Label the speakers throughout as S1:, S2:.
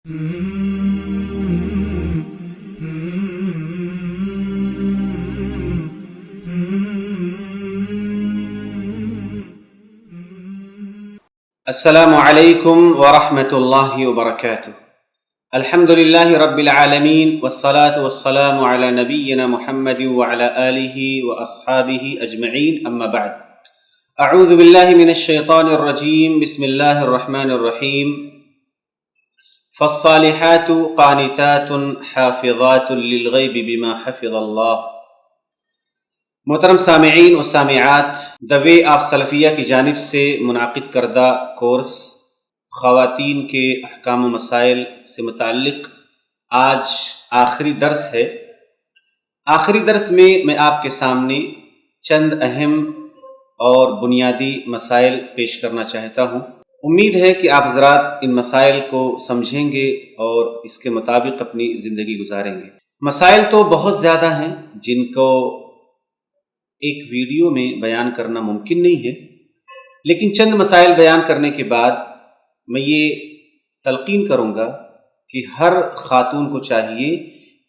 S1: السلام علیکم ورحمۃ اللہ وبرکاتہ۔ الحمد للہ رب العالمین والصلاة والسلام علی نبینا محمد وعلی آلہ واصحابہ اجمعین، اما بعد۔ اعوذ باللہ من الشیطان الرجیم، بسم اللہ الرحمن الرحیم۔ فالصالحات قانتات حافظات للغیب بما حفظ اللہ۔ محترم سامعین و سامعات، دی وے آف سلفیہ کی جانب سے منعقد کردہ کورس خواتین کے احکام و مسائل سے متعلق آج آخری درس ہے۔ آخری درس میں آپ کے سامنے چند اہم اور بنیادی مسائل پیش کرنا چاہتا ہوں۔ امید ہے کہ آپ حضرات ان مسائل کو سمجھیں گے اور اس کے مطابق اپنی زندگی گزاریں گے۔ مسائل تو بہت زیادہ ہیں جن کو ایک ویڈیو میں بیان کرنا ممکن نہیں ہے، لیکن چند مسائل بیان کرنے کے بعد میں یہ تلقین کروں گا کہ ہر خاتون کو چاہیے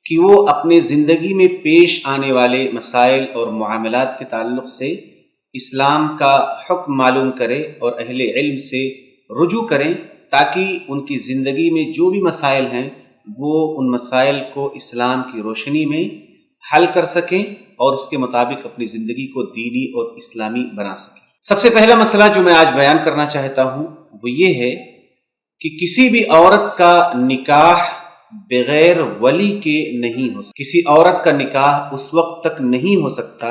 S1: کہ وہ اپنے زندگی میں پیش آنے والے مسائل اور معاملات کے تعلق سے اسلام کا حکم معلوم کرے اور اہل علم سے رجوع کریں، تاکہ ان کی زندگی میں جو بھی مسائل ہیں وہ ان مسائل کو اسلام کی روشنی میں حل کر سکیں اور اس کے مطابق اپنی زندگی کو دینی اور اسلامی بنا سکیں۔ سب سے پہلا مسئلہ جو میں آج بیان کرنا چاہتا ہوں وہ یہ ہے کہ کسی بھی عورت کا نکاح بغیر ولی کے نہیں ہو سکتا۔ کسی عورت کا نکاح اس وقت تک نہیں ہو سکتا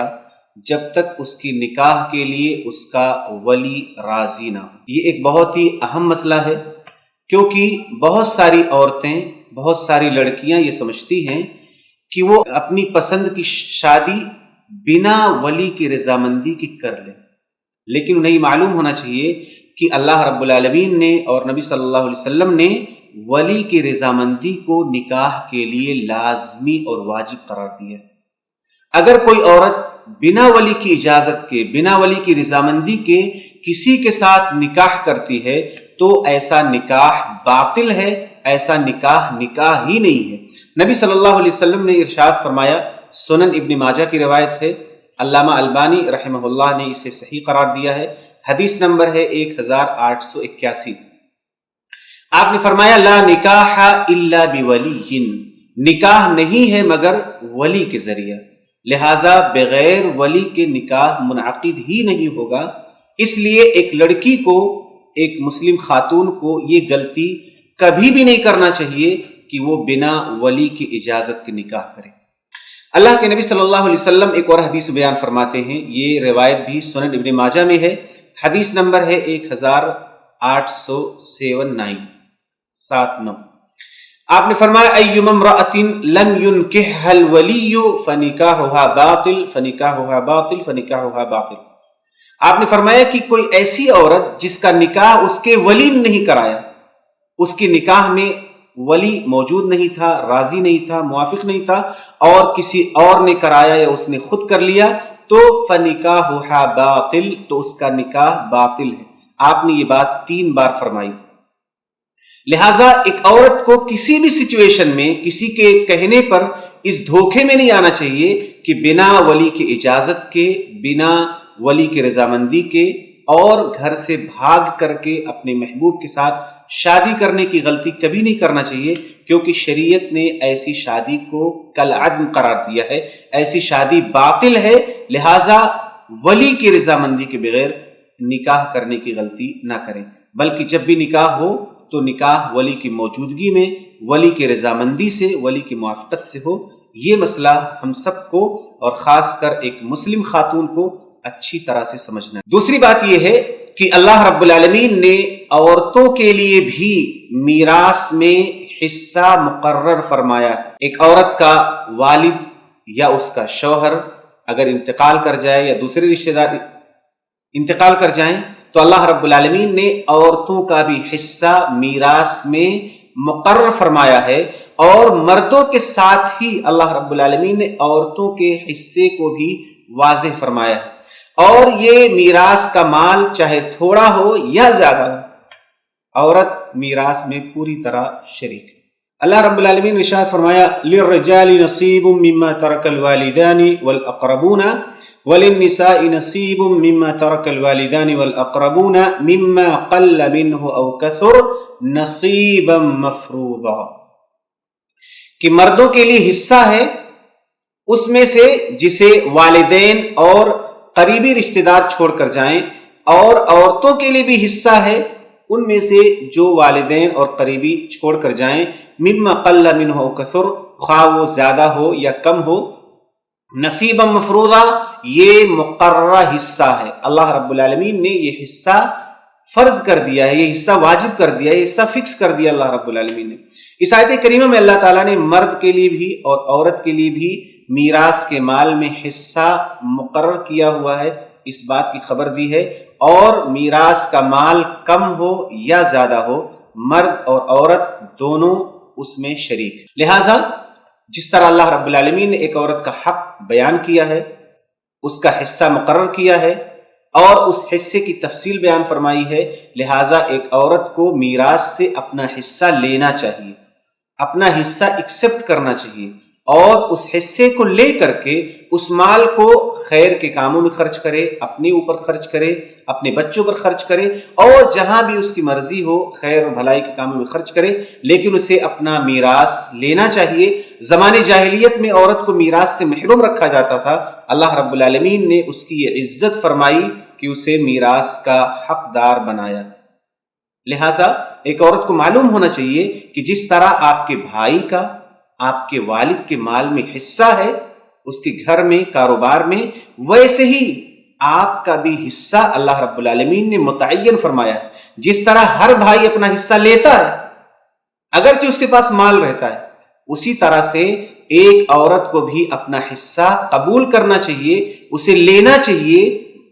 S1: جب تک اس کی نکاح کے لیے اس کا ولی راضی نہ ہو۔ یہ ایک بہت ہی اہم مسئلہ ہے، کیونکہ بہت ساری عورتیں، بہت ساری لڑکیاں یہ سمجھتی ہیں کہ وہ اپنی پسند کی شادی بنا ولی کی رضامندی کی کر لیں، لیکن انہیں معلوم ہونا چاہیے کہ اللہ رب العالمین نے اور نبی صلی اللہ علیہ وسلم نے ولی کی رضامندی کو نکاح کے لیے لازمی اور واجب قرار دیا ہے۔ اگر کوئی عورت بنا ولی کی اجازت کے، بنا ولی کی رضامندی کے کسی کے ساتھ نکاح کرتی ہے تو ایسا نکاح باطل ہے، ایسا نکاح ہی نہیں ہے۔ نبی صلی اللہ علیہ وسلم نے ارشاد فرمایا، سنن ابن ماجہ کی روایت ہے، علامہ البانی رحمہ اللہ نے اسے صحیح قرار دیا ہے، حدیث نمبر ہے 1881۔ آپ نے فرمایا، لا نکاح الا بولی، نکاح نہیں ہے مگر ولی کے ذریعہ، لہذا بغیر ولی کے نکاح منعقد ہی نہیں ہوگا۔ اس لیے ایک لڑکی کو، ایک مسلم خاتون کو یہ غلطی کبھی بھی نہیں کرنا چاہیے کہ وہ بنا ولی کی اجازت کے نکاح کرے۔ اللہ کے نبی صلی اللہ علیہ وسلم ایک اور حدیث بیان فرماتے ہیں، یہ روایت بھی سنن ابن ماجہ میں ہے، حدیث نمبر ہے 1879۔ آپ نے فرمایا، ایما امرأۃ لم ينکحها الولی فنکاحها باطل فنکاحها باطل فنکاحها باطل۔ آپ نے فرمایا کہ کوئی ایسی عورت جس کا نکاح اس کے ولی نے نہیں کرایا، اس کے نکاح میں ولی موجود نہیں تھا، راضی نہیں تھا، موافق نہیں تھا، اور کسی اور نے کرایا یا اس نے خود کر لیا، تو فنکاحها باطل، تو اس کا نکاح باطل ہے۔ آپ نے یہ بات 3 بار فرمائی۔ لہٰذا ایک عورت کو کسی بھی سچویشن میں کسی کے کہنے پر اس دھوکے میں نہیں آنا چاہیے کہ بنا ولی کی اجازت کے، بنا ولی کی رضامندی کے اور گھر سے بھاگ کر کے اپنے محبوب کے ساتھ شادی کرنے کی غلطی کبھی نہیں کرنا چاہیے، کیونکہ شریعت نے ایسی شادی کو کالعدم قرار دیا ہے، ایسی شادی باطل ہے۔ لہٰذا ولی کی رضامندی کے بغیر نکاح کرنے کی غلطی نہ کریں، بلکہ جب بھی نکاح ہو تو نکاح ولی کی موجودگی میں، ولی کی رضامندی سے، ولی کی موافقت سے ہو۔ یہ مسئلہ ہم سب کو اور خاص کر ایک مسلم خاتون کو اچھی طرح سے سمجھنا ہے۔ دوسری بات یہ ہے کہ اللہ رب العالمین نے عورتوں کے لیے بھی میراث میں حصہ مقرر فرمایا۔ ایک عورت کا والد یا اس کا شوہر اگر انتقال کر جائے یا دوسرے رشتہ دار انتقال کر جائیں تو اللہ رب العالمین نے عورتوں کا بھی حصہ میراث میں مقرر فرمایا ہے، اور مردوں کے ساتھ ہی اللہ رب العالمین نے عورتوں کے حصے کو بھی واضح فرمایا ہے۔ اور یہ میراث کا مال چاہے تھوڑا ہو یا زیادہ ہو، عورت میراث میں پوری طرح شریک ہے۔ اللہ رب العالمین نے ارشاد فرمایا للرجال نصیب مما ترک الوالدان والاقربون وللنساء نصیب مما ترک الوالدان والاقربون مما قل منه او کثر نصیبا مفروضا، کہ مردوں کے لیے حصہ ہے اس میں سے جسے والدین اور قریبی رشتہ دار چھوڑ کر جائیں، اور عورتوں کے لیے بھی حصہ ہے ان میں سے جو والدین اور قریبی چھوڑ کر جائیں، مما قل منہ او کثر، خواہ وہ زیادہ ہو یا کم ہو، نصیبا مفروضا، یہ مقررہ حصہ ہے۔ اللہ رب العالمین نے یہ حصہ فرض کر دیا ہے، یہ حصہ واجب کر دیا ہے، یہ حصہ فکس کر دیا اللہ رب العالمین نے۔ اس آیت کریمہ میں اللہ تعالیٰ نے مرد کے لیے بھی اور عورت کے لیے بھی میراث کے مال میں حصہ مقرر کیا ہوا ہے، اس بات کی خبر دی ہے، اور میراث کا مال کم ہو یا زیادہ ہو، مرد اور عورت دونوں اس میں شریک ہیں۔ لہٰذا جس طرح اللہ رب العالمین نے ایک عورت کا حق بیان کیا ہے، اس کا حصہ مقرر کیا ہے اور اس حصے کی تفصیل بیان فرمائی ہے، لہٰذا ایک عورت کو میراث سے اپنا حصہ لینا چاہیے، اپنا حصہ ایکسپٹ کرنا چاہیے، اور اس حصے کو لے کر کے اس مال کو خیر کے کاموں میں خرچ کرے، اپنے اوپر خرچ کرے، اپنے بچوں پر خرچ کرے، اور جہاں بھی اس کی مرضی ہو خیر و بھلائی کے کاموں میں خرچ کرے، لیکن اسے اپنا میراث لینا چاہیے۔ زمانے جاہلیت میں عورت کو میراث سے محروم رکھا جاتا تھا، اللہ رب العالمین نے اس کی یہ عزت فرمائی کہ اسے میراث کا حقدار بنایا۔ لہٰذا ایک عورت کو معلوم ہونا چاہیے کہ جس طرح آپ کے بھائی کا آپ کے والد کے مال میں حصہ ہے، اس کے گھر میں، کاروبار میں، ویسے ہی آپ کا بھی حصہ اللہ رب العالمین نے متعین فرمایا ہے۔ جس طرح ہر بھائی اپنا حصہ لیتا ہے اگرچہ اس کے پاس مال رہتا ہے، اسی طرح سے ایک عورت کو بھی اپنا حصہ قبول کرنا چاہیے، اسے لینا چاہیے،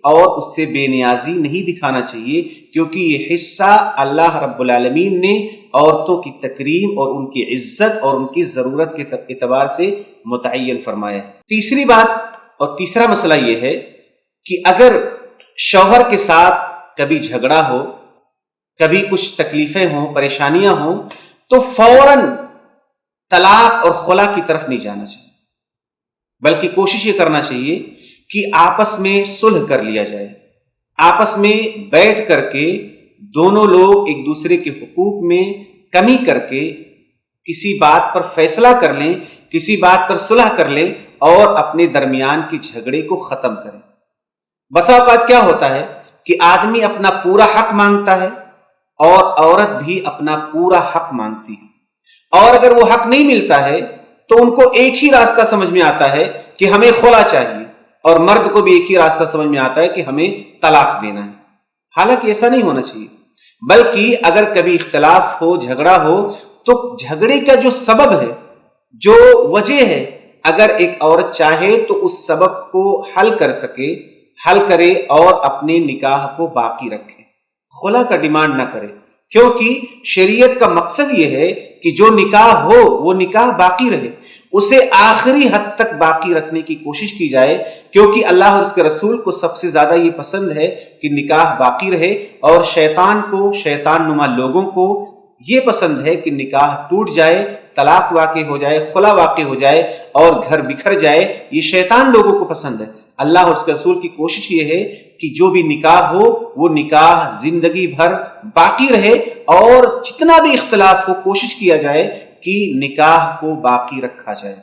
S1: اور اس سے بے نیازی نہیں دکھانا چاہیے، کیونکہ یہ حصہ اللہ رب العالمین نے عورتوں کی تکریم اور ان کی عزت اور ان کی ضرورت کے اعتبار سے متعین فرمایا ہے۔ تیسری بات اور تیسرا مسئلہ یہ ہے کہ اگر شوہر کے ساتھ کبھی جھگڑا ہو، کبھی کچھ تکلیفیں ہوں، پریشانیاں ہوں، تو فوراً طلاق اور خلا کی طرف نہیں جانا چاہیے، بلکہ کوشش یہ کرنا چاہیے کہ آپس میں صلح کر لیا جائے، آپس میں بیٹھ کر کے دونوں لوگ ایک دوسرے کے حقوق میں کمی کر کے کسی بات پر فیصلہ کر لیں، کسی بات پر صلح کر لیں اور اپنے درمیان کے جھگڑے کو ختم کریں۔ بسا اوقات کیا ہوتا ہے کہ آدمی اپنا پورا حق مانگتا ہے اور عورت بھی اپنا پورا حق مانگتی ہے، اور اگر وہ حق نہیں ملتا ہے تو ان کو ایک ہی راستہ سمجھ میں آتا ہے کہ ہمیں خلا چاہیے، اور مرد کو بھی ایک ہی راستہ سمجھ میں آتا ہے کہ ہمیں طلاق دینا ہے۔ حالانکہ ایسا نہیں ہونا چاہیے، بلکہ اگر کبھی اختلاف ہو، جھگڑا ہو، تو جھگڑے کا جو سبب ہے، جو وجہ ہے، اگر ایک عورت چاہے تو اس سبب کو حل کرے اور اپنے نکاح کو باقی رکھے، خلا کا ڈیمانڈ نہ کرے، کیونکہ شریعت کا مقصد یہ ہے کہ جو نکاح ہو وہ نکاح باقی رہے، اسے آخری حد تک باقی رکھنے کی کوشش کی جائے، کیونکہ اللہ اور اس کے رسول کو سب سے زیادہ یہ پسند ہے کہ نکاح باقی رہے، اور شیطان نما لوگوں کو یہ پسند ہے کہ نکاح ٹوٹ جائے، طلاق واقع ہو جائے، خلا واقع ہو جائے اور گھر بکھر جائے۔ یہ شیطان لوگوں کو پسند ہے۔ اللہ اور اس کے رسول کی کوشش یہ ہے کہ جو بھی نکاح ہو وہ نکاح زندگی بھر باقی رہے، اور جتنا بھی اختلاف ہو کوشش کیا جائے کہ نکاح کو باقی رکھا جائے۔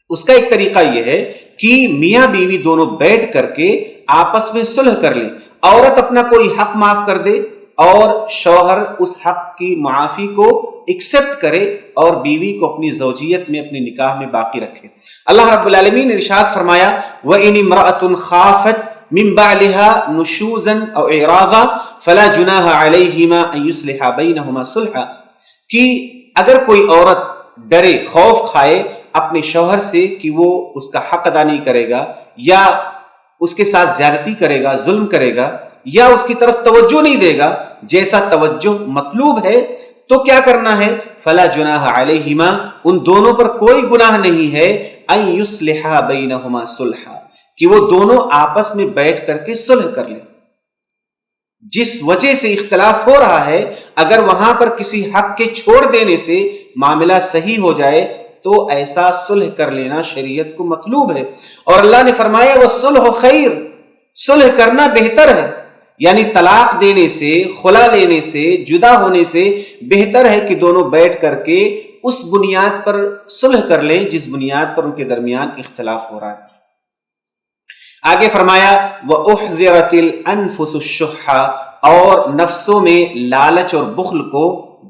S1: اس کا ایک طریقہ یہ ہے کہ میاں بیوی دونوں بیٹھ کر کے آپس میں صلح کر لیں، عورت اپنا کوئی حق معاف کر دے اور شوہر اس حق کی معافی کو ایکسپٹ کرے اور بیوی کو اپنی زوجیت میں، اپنے نکاح میں باقی رکھے۔ اللہ رب العالمین نے ارشاد فرمایا وَإِنِ امْرَأَةٌ خَافَتْ مِنْ بَعْلِهَا نُشُوزًا أَوْ إِعْرَاضًا فَلَا جُنَاحَ عَلَيْهِمَا أَنْ يُصْلِحَا بَيْنَهُمَا صُلْحًا، کہ اگر کوئی عورت ڈرے، خوف کھائے اپنے شوہر سے کہ وہ اس کا حق ادا نہیں کرے گا، یا اس کے ساتھ زیادتی کرے گا، ظلم کرے گا، یا اس کی طرف توجہ نہیں دے گا جیسا توجہ مطلوب ہے، تو کیا کرنا ہے؟ فلا جناح علیہما، ان دونوں پر کوئی گناہ نہیں ہے، ان یصلحا بینہما صلحا، کہ وہ دونوں آپس میں بیٹھ کر کے صلح کر لیں۔ جس وجہ سے اختلاف ہو رہا ہے، اگر وہاں پر کسی حق کے چھوڑ دینے سے معاملہ صحیح ہو جائے تو ایسا صلح کر لینا شریعت کو مطلوب ہے۔ اور اللہ نے فرمایا وَالصُّلْحُ خَيْرٌ، صلح کرنا بہتر ہے، یعنی طلاق دینے سے، خلا لینے سے، جدا ہونے سے بہتر ہے کہ دونوں بیٹھ کر کے اس بنیاد پر صلح کر لیں جس بنیاد پر ان کے درمیان اختلاف ہو رہا ہے۔ آگے فرمایا وَأُحْضِرَتِ الْأَنفُسُ الشُّحَّ، اور نفسوں میں لالچ اور بخل کو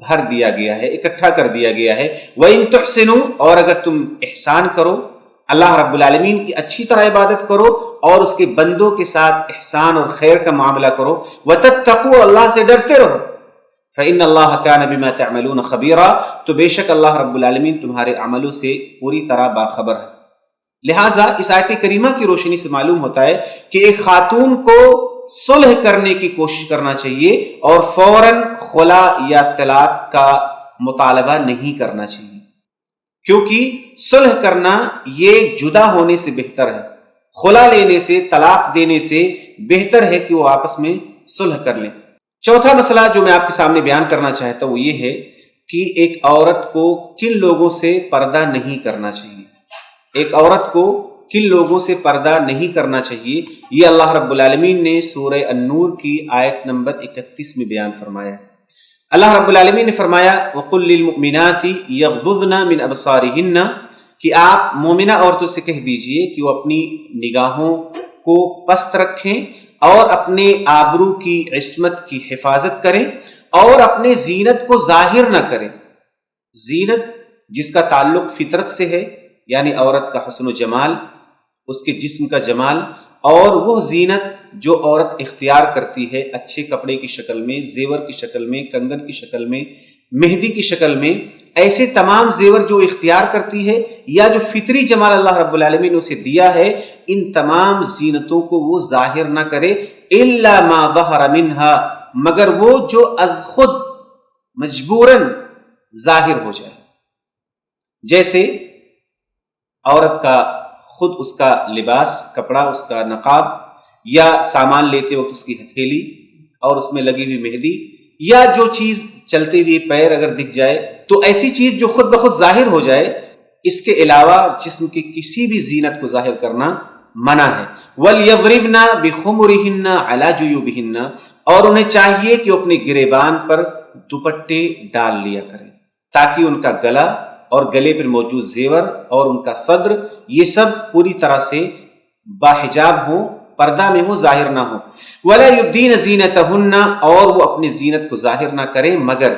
S1: بھر دیا گیا ہے، اکٹھا کر دیا گیا ہے۔ وَإِن تُحْسِنُوا، اور اگر تم احسان کرو، اللہ رب العالمین کی اچھی طرح عبادت کرو اور اس کے بندوں کے ساتھ احسان اور خیر کا معاملہ کرو، وَتَتَّقُوا، اللہ سے ڈرتے رہو، فَإِنَّ اللَّهَ كَانَ بِمَا تَعْمَلُونَ خَبِيرًا، تو بے شک اللہ رب العالمین تمہارے عملوں سے پوری طرح باخبر ہے۔ لہٰذا اس آیت کریمہ کی روشنی سے معلوم ہوتا ہے کہ ایک خاتون کو صلح کرنے کی کوشش کرنا چاہیے اور فوراً خلا یا طلاق کا مطالبہ نہیں کرنا چاہیے، کیونکہ صلح کرنا یہ جدا ہونے سے بہتر ہے، خلا لینے سے، طلاق دینے سے بہتر ہے کہ وہ آپس میں صلح کر لیں۔ چوتھا مسئلہ جو میں آپ کے سامنے بیان کرنا چاہتا ہوں وہ یہ ہے کہ ایک عورت کو کن لوگوں سے پردہ نہیں کرنا چاہیے، ایک عورت کو کن لوگوں سے پردہ نہیں کرنا چاہیے، یہ اللہ رب العالمین نے سورہ النور کی آیت نمبر 31 میں بیان فرمایا ہے۔ اللہ رب العالمین نے فرمایا وَقُلْ لِلْمُؤْمِنَاتِ يَغْضُضْنَ مِنْ أَبْصَارِهِنَّ، کہ آپ مومنہ عورتوں سے کہہ دیجئے کہ وہ اپنی نگاہوں کو پست رکھیں اور اپنے آبرو کی عصمت کی حفاظت کریں اور اپنے زینت کو ظاہر نہ کریں۔ زینت جس کا تعلق فطرت سے ہے، یعنی عورت کا حسن و جمال، اس کے جسم کا جمال، اور وہ زینت جو عورت اختیار کرتی ہے اچھے کپڑے کی شکل میں، زیور کی شکل میں، کنگن کی شکل میں، مہندی کی شکل میں، ایسے تمام زیور جو اختیار کرتی ہے یا جو فطری جمال اللہ رب العالمین نے اسے دیا ہے، ان تمام زینتوں کو وہ ظاہر نہ کرے الا ما ظہر منہا، مگر وہ جو از خود مجبوراً ظاہر ہو جائے، جیسے عورت کا خود اس کا لباس، کپڑا، اس کا نقاب، یا سامان لیتے وقت اس کی ہتھیلی اور اس میں لگی ہوئی مہندی، یا جو چیز چلتے ہوئے پیر اگر دکھ جائے تو ایسی چیز جو خود بخود ظاہر ہو جائے، اس کے علاوہ جسم کی کسی بھی زینت کو ظاہر کرنا منع ہے۔ وَلْيَضْرِبْنَ بِخُمُرِهِنَّ عَلَى جُيُوبِهِنَّ، اور انہیں چاہیے کہ اپنے گریبان پر دوپٹے ڈال لیا کریں تاکہ ان کا گلا اور گلے پر موجود زیور اور ان کا صدر یہ سب پوری طرح سے باحجاب ہو، پردہ میں ہو، ظاہر نہ ہو۔ وَلَا يُبْدِينَ زِينَتَهُنَّ، اور وہ اپنی زینت کو ظاہر نہ کریں، مگر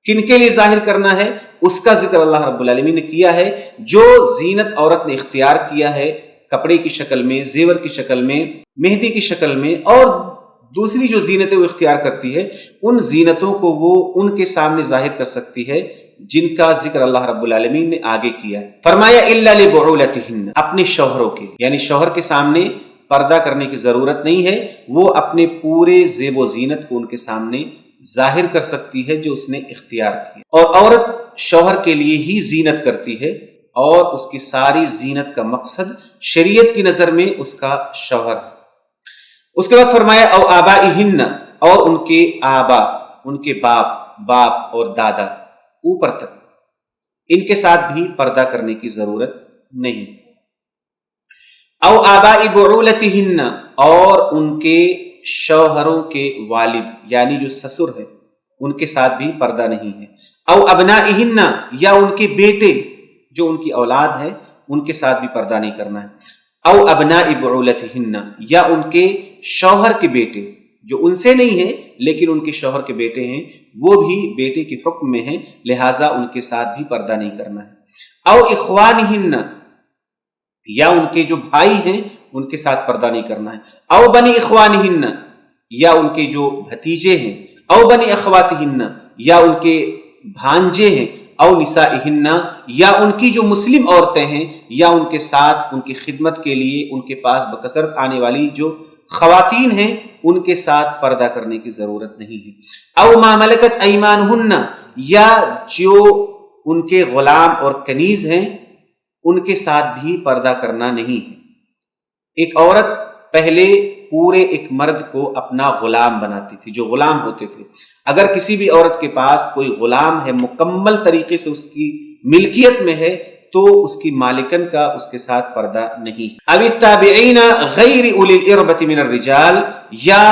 S1: کن کے لیے ظاہر کرنا ہے اس کا ذکر اللہ رب العالمین نے کیا ہے۔ جو زینت عورت نے اختیار کیا ہے کپڑے کی شکل میں، زیور کی شکل میں، مہندی کی شکل میں، اور دوسری جو زینتیں وہ اختیار کرتی ہے، ان زینتوں کو وہ ان کے سامنے ظاہر کر سکتی ہے جن کا ذکر اللہ رب العالمین نے آگے کیا ہے۔ فرمایا الا لبعولتہن، اپنے شوہروں کے، یعنی شوہر کے سامنے پردہ کرنے کی ضرورت نہیں ہے، وہ اپنے پورے زیب و زینت کو ان کے سامنے ظاہر کر سکتی ہے جو اس نے اختیار کیا۔ اور عورت شوہر کے لیے ہی زینت کرتی ہے اور اس کی ساری زینت کا مقصد شریعت کی نظر میں اس کا شوہر ہے۔ اس کے بعد فرمایا او آبائہن، اور ان کے آبا، ان کے باپ اور دادا اوپر تک، ان کے ساتھ بھی پردہ کرنے کی ضرورت نہیں۔ او آباء بعولتہن، اور ان کے شوہروں کے والد یعنی جو سسر ہے ان کے ساتھ بھی پردہ نہیں ہے۔ او ابنائہن، یا ان کے بیٹے جو ان کی اولاد ہے ان کے ساتھ بھی پردہ نہیں کرنا ہے۔ او ابناء بعولتہن، یا ان کے شوہر کے بیٹے جو ان سے نہیں ہیں لیکن ان کے شوہر کے بیٹے ہیں، وہ بھی بیٹے کے حکم میں ہیں، لہٰذا ان کے ساتھ بھی پردہ نہیں کرنا ہے۔ او اخوانہن، یا ان کے جو بھائی ہیں ان کے ساتھ پردہ نہیں کرنا ہے۔ او بنی اخوانہن، یا ان کے جو بھتیجے ہیں۔ او بنی اخواتہن، یا ان کے بھانجے ہیں۔ او نسائہن، یا ان کی جو مسلم عورتیں ہیں یا ان کے ساتھ ان کی خدمت کے لیے ان کے پاس بکثرت آنے والی جو خواتین ہیں ان کے ساتھ پردہ کرنے کی ضرورت نہیں ہے۔ او ما ملکت ایمانہن، یا جو ان کے غلام اور کنیز ہیں ان کے ساتھ بھی پردہ کرنا نہیں ہے۔ ایک عورت پہلے پورے ایک مرد کو اپنا غلام بناتی تھی، جو غلام ہوتے تھے۔ اگر کسی بھی عورت کے پاس کوئی غلام ہے، مکمل طریقے سے اس کی ملکیت میں ہے، تو اس کی مالکن کا اس کے ساتھ پردہ نہیں۔ اب التابعین غیر اولی الاربۃ من الرجال، یا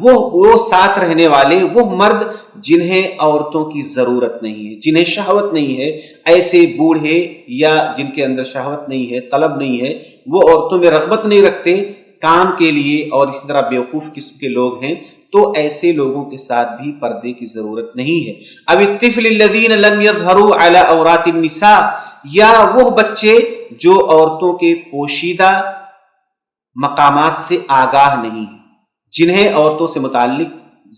S1: وہ ساتھ رہنے والے وہ مرد جنہیں عورتوں کی ضرورت نہیں ہے، جنہیں شہوت نہیں ہے، ایسے بوڑھے یا جن کے اندر شہوت نہیں ہے، طلب نہیں ہے، وہ عورتوں میں رغبت نہیں رکھتے کام کے لیے، اور اسی طرح بیوقوف قسم کے لوگ ہیں، تو ایسے لوگوں کے ساتھ بھی پردے کی ضرورت نہیں ہے۔ اب الطفل الذین لم یظہروا علی عورات النساء، یا وہ بچے جو عورتوں کے پوشیدہ مقامات سے آگاہ نہیں ہیں، جنہیں عورتوں سے متعلق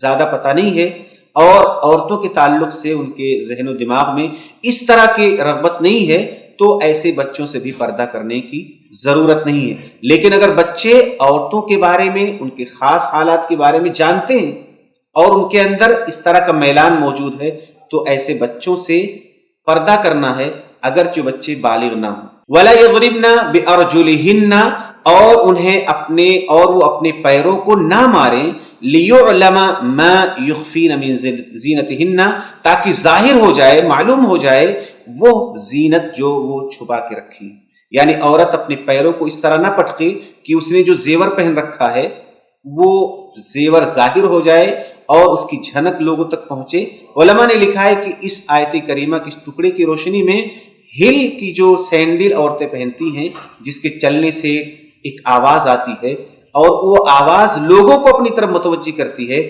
S1: زیادہ پتہ نہیں ہے اور عورتوں کے تعلق سے ان کے ذہن و دماغ میں اس طرح کی رغبت نہیں ہے، تو ایسے بچوں سے بھی پردہ کرنے کی ضرورت نہیں ہے۔ لیکن اگر بچے عورتوں کے بارے میں، ان کے خاص حالات کے بارے میں جانتے ہیں اور ان کے اندر اس طرح کا میلان موجود ہے، تو ایسے بچوں سے پردہ کرنا ہے، اگرچہ بچے بالغ نہ ہوں۔ وَلَا يَضْرِبْنَ بِأَرْجُلِهِنَّ، اور وہ اپنے پیروں کو نہ ماریں، لِيُعْلَمَ مَا يُخْفِينَ مِن زِينَتِهِنَّ، تاکہ ظاہر ہو جائے، معلوم ہو جائے وہ زینت جو وہ چھپا کے رکھی۔ یعنی عورت اپنے پیروں کو اس طرح نہ پٹکے کہ اس نے جو زیور پہن رکھا ہے وہ زیور ظاہر ہو جائے اور اس کی جھنک لوگوں تک پہنچے۔ علماء نے لکھا ہے کہ اس آیت کریمہ کے ٹکڑے کی روشنی میں ہل کی جو سینڈل عورتیں پہنتی ہیں، جس کے چلنے سے ایک آواز آتی ہے اور وہ آواز لوگوں کو اپنی طرف متوجہ کرتی ہے،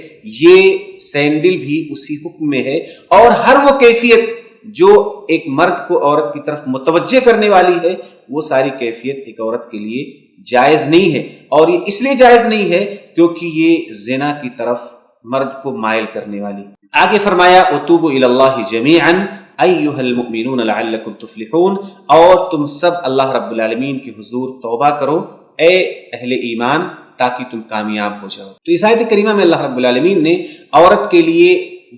S1: یہ سینڈل بھی اسی حکم میں ہے۔ اور ہر وہ کیفیت جو ایک مرد کو عورت کی طرف متوجہ کرنے والی ہے، وہ ساری کیفیت ایک عورت کے لیے جائز نہیں ہے، اور یہ اس لیے جائز نہیں ہے کیونکہ یہ زنا کی طرف مرد کو مائل کرنے والی۔ آگے فرمایا وَتُوبُوا إِلَى اللَّهِ جَمِيعًا أَيُّهَا الْمُؤْمِنُونَ لَعَلَّكُمْ تُفْلِحُونَ، اور تم سب اللہ رب العالمین کے حضور توبہ کرو اے اہل ایمان، تاکہ تم کامیاب ہو جاؤ۔ تو اس آیت کریمہ میں اللہ رب العالمین نے عورت کے لیے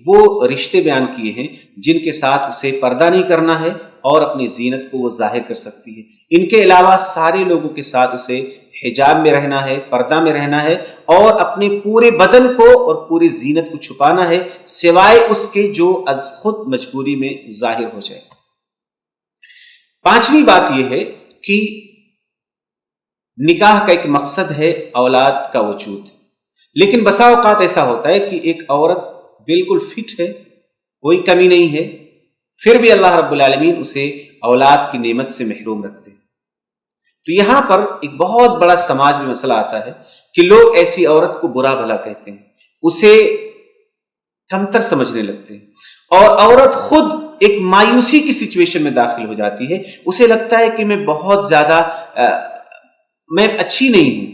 S1: وہ رشتے بیان کیے ہیں جن کے ساتھ اسے پردہ نہیں کرنا ہے اور اپنی زینت کو وہ ظاہر کر سکتی ہے۔ ان کے علاوہ سارے لوگوں کے ساتھ اسے حجاب میں رہنا ہے، پردہ میں رہنا ہے، اور اپنے پورے بدن کو اور پوری زینت کو چھپانا ہے، سوائے اس کے جو از خود مجبوری میں ظاہر ہو جائے۔ پانچویں بات یہ ہے کہ نکاح کا ایک مقصد ہے اولاد کا وجود، لیکن بسا اوقات ایسا ہوتا ہے کہ ایک عورت بالکل فٹ ہے، کوئی کمی نہیں ہے، پھر بھی اللہ رب العالمین اسے اولاد کی نعمت سے محروم رکھتے ہیں۔ تو یہاں پر ایک بہت بڑا سماج میں مسئلہ آتا ہے کہ لوگ ایسی عورت کو برا بھلا کہتے ہیں، اسے کمتر سمجھنے لگتے ہیں، اور عورت خود ایک مایوسی کی سچویشن میں داخل ہو جاتی ہے۔ اسے لگتا ہے کہ میں بہت زیادہ میں اچھی نہیں ہوں،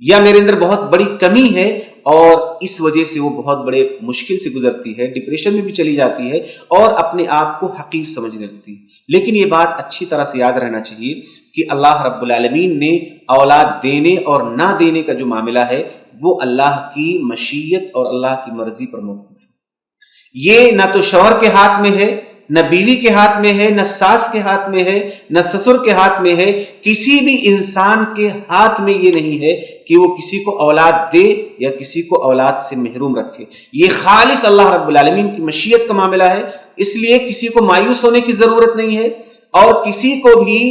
S1: یا میرے اندر بہت بڑی کمی ہے، اور اس وجہ سے وہ بہت بڑے مشکل سے گزرتی ہے، ڈپریشن میں بھی چلی جاتی ہے اور اپنے آپ کو حقیر سمجھنے لگتی ہے۔ لیکن یہ بات اچھی طرح سے یاد رہنا چاہیے کہ اللہ رب العالمین نے اولاد دینے اور نہ دینے کا جو معاملہ ہے وہ اللہ کی مشیت اور اللہ کی مرضی پر موقوف ہے۔ یہ نہ تو شوہر کے ہاتھ میں ہے، نہ بیوی کے ہاتھ میں ہے، نہ ساس کے ہاتھ میں ہے، نہ سسر کے ہاتھ میں ہے، کسی بھی انسان کے ہاتھ میں یہ نہیں ہے کہ وہ کسی کو اولاد دے یا کسی کو اولاد سے محروم رکھے۔ یہ خالص اللہ رب العالمین کی مشیت کا معاملہ ہے، اس لیے کسی کو مایوس ہونے کی ضرورت نہیں ہے، اور کسی کو بھی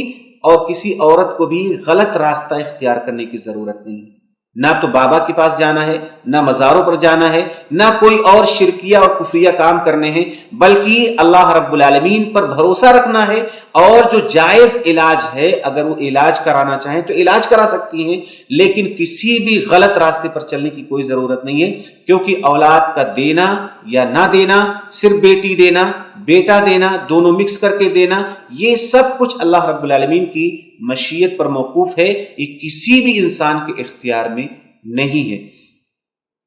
S1: اور کسی عورت کو بھی غلط راستہ اختیار کرنے کی ضرورت نہیں ہے۔ نہ تو بابا کے پاس جانا ہے، نہ مزاروں پر جانا ہے، نہ کوئی اور شرکیہ اور کفریہ کام کرنے ہیں، بلکہ اللہ رب العالمین پر بھروسہ رکھنا ہے، اور جو جائز علاج ہے اگر وہ علاج کرانا چاہیں تو علاج کرا سکتی ہیں، لیکن کسی بھی غلط راستے پر چلنے کی کوئی ضرورت نہیں ہے، کیونکہ اولاد کا دینا یا نہ دینا، صرف بیٹی دینا، بیٹا دینا، دونوں مکس کر کے دینا، یہ سب کچھ اللہ رب العالمین کی مشیت پر موقوف ہے، یہ کسی بھی انسان کے اختیار میں نہیں ہے۔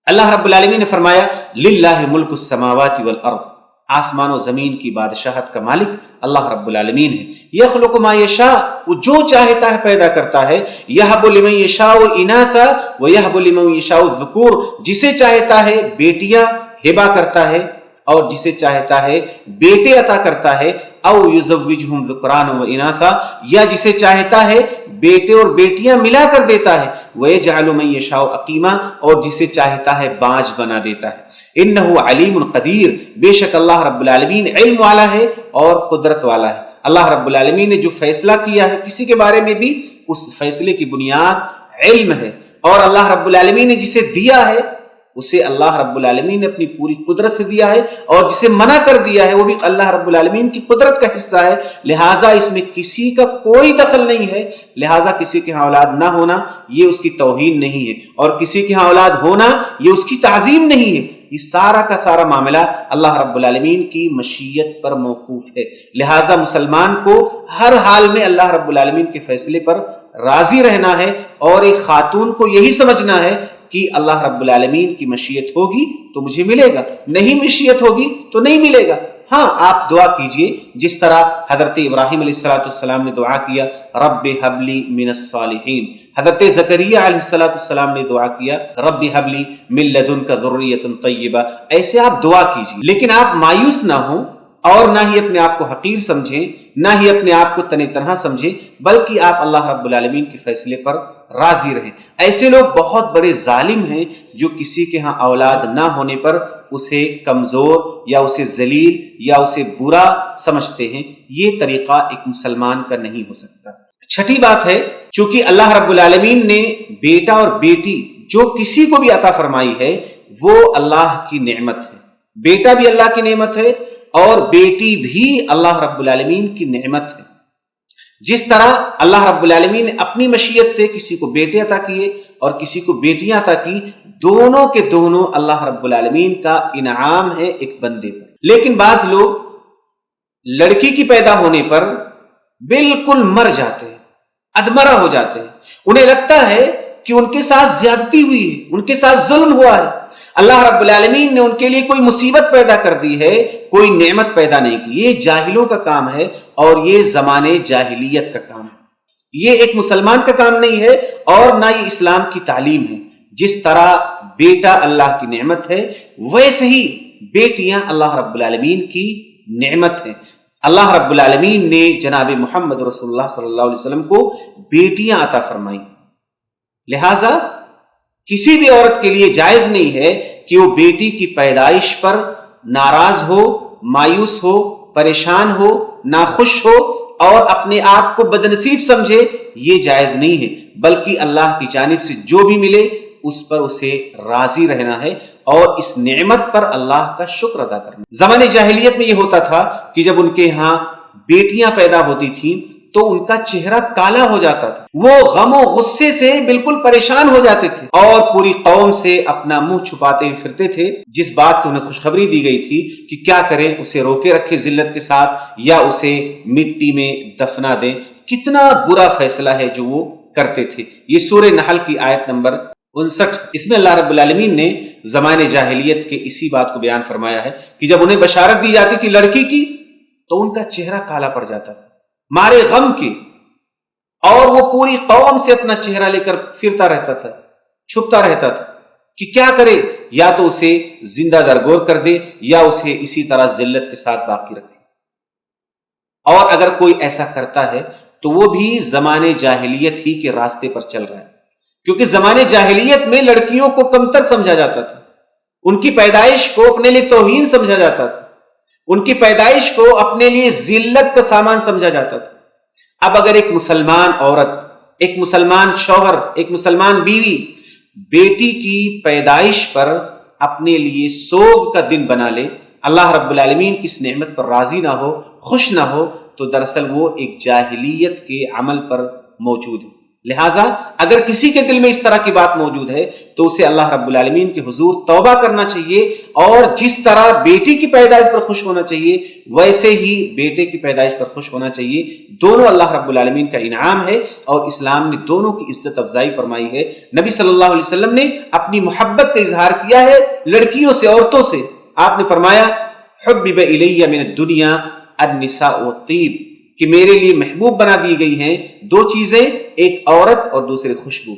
S1: اللہ رب العالمین نے فرمایا للہ ملک السماوات والارض، آسمان و زمین کی بادشاہت کا مالک اللہ رب العالمین ہے۔ یخلق ما یشاء، وہ جو چاہتا ہے پیدا کرتا ہے، یہب لمن یشاء اناثا ویہب لمن یشاء الذکور، جسے چاہتا ہے بیٹیاں ہبہ کرتا ہے اور جسے چاہتا ہے بیٹے عطا کرتا ہے، او یزوجہم ذکرانا و اناثا، یا جسے چاہتا ہے بیٹے اور بیٹیاں ملا کر دیتا ہے، وَيَجْعَلُ مَن يَشَاءُ عَقِيمًا، اور جسے چاہتا ہے باج بنا دیتا ہے۔ إِنَّهُ عَلِيمٌ قدیر، بے شک اللہ رب العالمین علم والا ہے اور قدرت والا ہے۔ اللہ رب العالمین نے جو فیصلہ کیا ہے کسی کے بارے میں بھی، اس فیصلے کی بنیاد علم ہے، اور اللہ رب العالمین نے جسے دیا ہے اسے اللہ رب العالمین نے اپنی پوری قدرت سے دیا ہے، اور جسے منع کر دیا ہے وہ بھی اللہ رب العالمین کی قدرت کا حصہ ہے، لہٰذا اس میں کسی کا کوئی دخل نہیں ہے۔ لہٰذا کسی کے ہاں اولاد نہ ہونا یہ اس کی توہین نہیں ہے، اور کسی کے ہاں اولاد ہونا یہ اس کی تعظیم نہیں ہے، یہ سارا کا سارا معاملہ اللہ رب العالمین کی مشیت پر موقوف ہے۔ لہٰذا مسلمان کو ہر حال میں اللہ رب العالمین کے فیصلے پر راضی رہنا ہے، اور ایک خاتون کو یہی سمجھنا ہے کہ اللہ رب العالمین کی مشیت ہوگی تو مجھے ملے گا، نہیں مشیت ہوگی تو نہیں ملے گا۔ ہاں آپ دعا کیجئے جس طرح حضرت ابراہیم علیہ السلام نے دعا کیا رب ہب لی من الصالحین، حضرت زکریا علیہ السلام نے دعا کیا رب ہب لی من لدنک ذریۃ طیبہ، ایسے آپ دعا کیجئے، لیکن آپ مایوس نہ ہوں اور نہ ہی اپنے آپ کو حقیر سمجھیں، نہ ہی اپنے آپ کو تنِ تنہا سمجھیں، بلکہ آپ اللہ رب العالمین کے فیصلے پر راضی رہیں۔ ایسے لوگ بہت بڑے ظالم ہیں جو کسی کے ہاں اولاد نہ ہونے پر اسے کمزور یا اسے ذلیل یا اسے برا سمجھتے ہیں، یہ طریقہ ایک مسلمان کا نہیں ہو سکتا۔ چھٹی بات ہے، چونکہ اللہ رب العالمین نے بیٹا اور بیٹی جو کسی کو بھی عطا فرمائی ہے وہ اللہ کی نعمت ہے، بیٹا بھی اللہ کی نعمت ہے اور بیٹی بھی اللہ رب العالمین کی نعمت ہے۔ جس طرح اللہ رب العالمین نے اپنی مشیت سے کسی کو بیٹے عطا کیے اور کسی کو بیٹیاں عطا کی، دونوں کے دونوں اللہ رب العالمین کا انعام ہے ایک بندے پر۔ لیکن بعض لوگ لڑکی کی پیدا ہونے پر بالکل مر جاتے ہیں، ادمرہ ہو جاتے ہیں، انہیں لگتا ہے کہ ان کے ساتھ زیادتی ہوئی ہے، ان کے ساتھ ظلم ہوا ہے، اللہ رب العالمین نے ان کے لیے کوئی مصیبت پیدا کر دی ہے، کوئی نعمت پیدا نہیں کی۔ یہ جاہلوں کا کام ہے اور یہ زمانے جاہلیت کا کام ہے، یہ ایک مسلمان کا کام نہیں ہے اور نہ یہ اسلام کی تعلیم ہے۔ جس طرح بیٹا اللہ کی نعمت ہے ویسے ہی بیٹیاں اللہ رب العالمین کی نعمت ہیں۔ اللہ رب العالمین نے جناب محمد رسول اللہ صلی اللہ علیہ وسلم کو بیٹیاں عطا فرمائیں، لہٰذا کسی بھی عورت کے لیے جائز نہیں ہے کہ وہ بیٹی کی پیدائش پر ناراض ہو، مایوس ہو، پریشان ہو، ناخوش ہو اور اپنے آپ کو بدنصیب سمجھے، یہ جائز نہیں ہے، بلکہ اللہ کی جانب سے جو بھی ملے اس پر اسے راضی رہنا ہے اور اس نعمت پر اللہ کا شکر ادا کرنا۔ زمانے جاہلیت میں یہ ہوتا تھا کہ جب ان کے ہاں بیٹیاں پیدا ہوتی تھیں تو ان کا چہرہ کالا ہو جاتا تھا، وہ غم و غصے سے بالکل پریشان ہو جاتے تھے اور پوری قوم سے اپنا منہ چھپاتے ہوئے پھرتے تھے۔ جس بات سے انہیں خوشخبری دی گئی تھی کہ کیا کریں، اسے روکے رکھے ذلت کے ساتھ یا اسے مٹی میں دفنا دیں، کتنا برا فیصلہ ہے جو وہ کرتے تھے۔ یہ سورہ نحل کی آیت نمبر 59، اس میں اللہ رب العالمین نے زمانے جاہلیت کے اسی بات کو بیان فرمایا ہے کہ جب انہیں بشارت دی جاتی تھی لڑکی کی تو ان کا چہرہ کالا پڑ جاتا تھا مارے غم کے، اور وہ پوری قوم سے اپنا چہرہ لے کر پھرتا رہتا تھا، چھپتا رہتا تھا کہ کیا کرے، یا تو اسے زندہ درگور کر دے یا اسے اسی طرح ذلت کے ساتھ باقی رکھے۔ اور اگر کوئی ایسا کرتا ہے تو وہ بھی زمانے جاہلیت ہی کے راستے پر چل رہا ہے، کیونکہ زمانے جاہلیت میں لڑکیوں کو کمتر سمجھا جاتا تھا، ان کی پیدائش کو اپنے لیے توہین سمجھا جاتا تھا، ان کی پیدائش کو اپنے لیے ذلت کا سامان سمجھا جاتا تھا۔ اب اگر ایک مسلمان عورت، ایک مسلمان شوہر، ایک مسلمان بیوی بیٹی کی پیدائش پر اپنے لیے سوگ کا دن بنا لے، اللہ رب العالمین کی اس نعمت پر راضی نہ ہو، خوش نہ ہو، تو دراصل وہ ایک جاہلیت کے عمل پر موجود ہے۔ لہٰذا اگر کسی کے دل میں اس طرح کی بات موجود ہے تو اسے اللہ رب العالمین کے حضور توبہ کرنا چاہیے، اور جس طرح بیٹی کی پیدائش پر خوش ہونا چاہیے ویسے ہی بیٹے کی پیدائش پر خوش ہونا چاہیے۔ دونوں اللہ رب العالمین کا انعام ہے اور اسلام نے دونوں کی عزت افزائی فرمائی ہے۔ نبی صلی اللہ علیہ وسلم نے اپنی محبت کا اظہار کیا ہے لڑکیوں سے، عورتوں سے۔ آپ نے فرمایا حبب الی من الدنیا النساء والطیب، کہ میرے لیے محبوب بنا دی گئی ہیں دو چیزیں، ایک عورت اور دوسرے خوشبو۔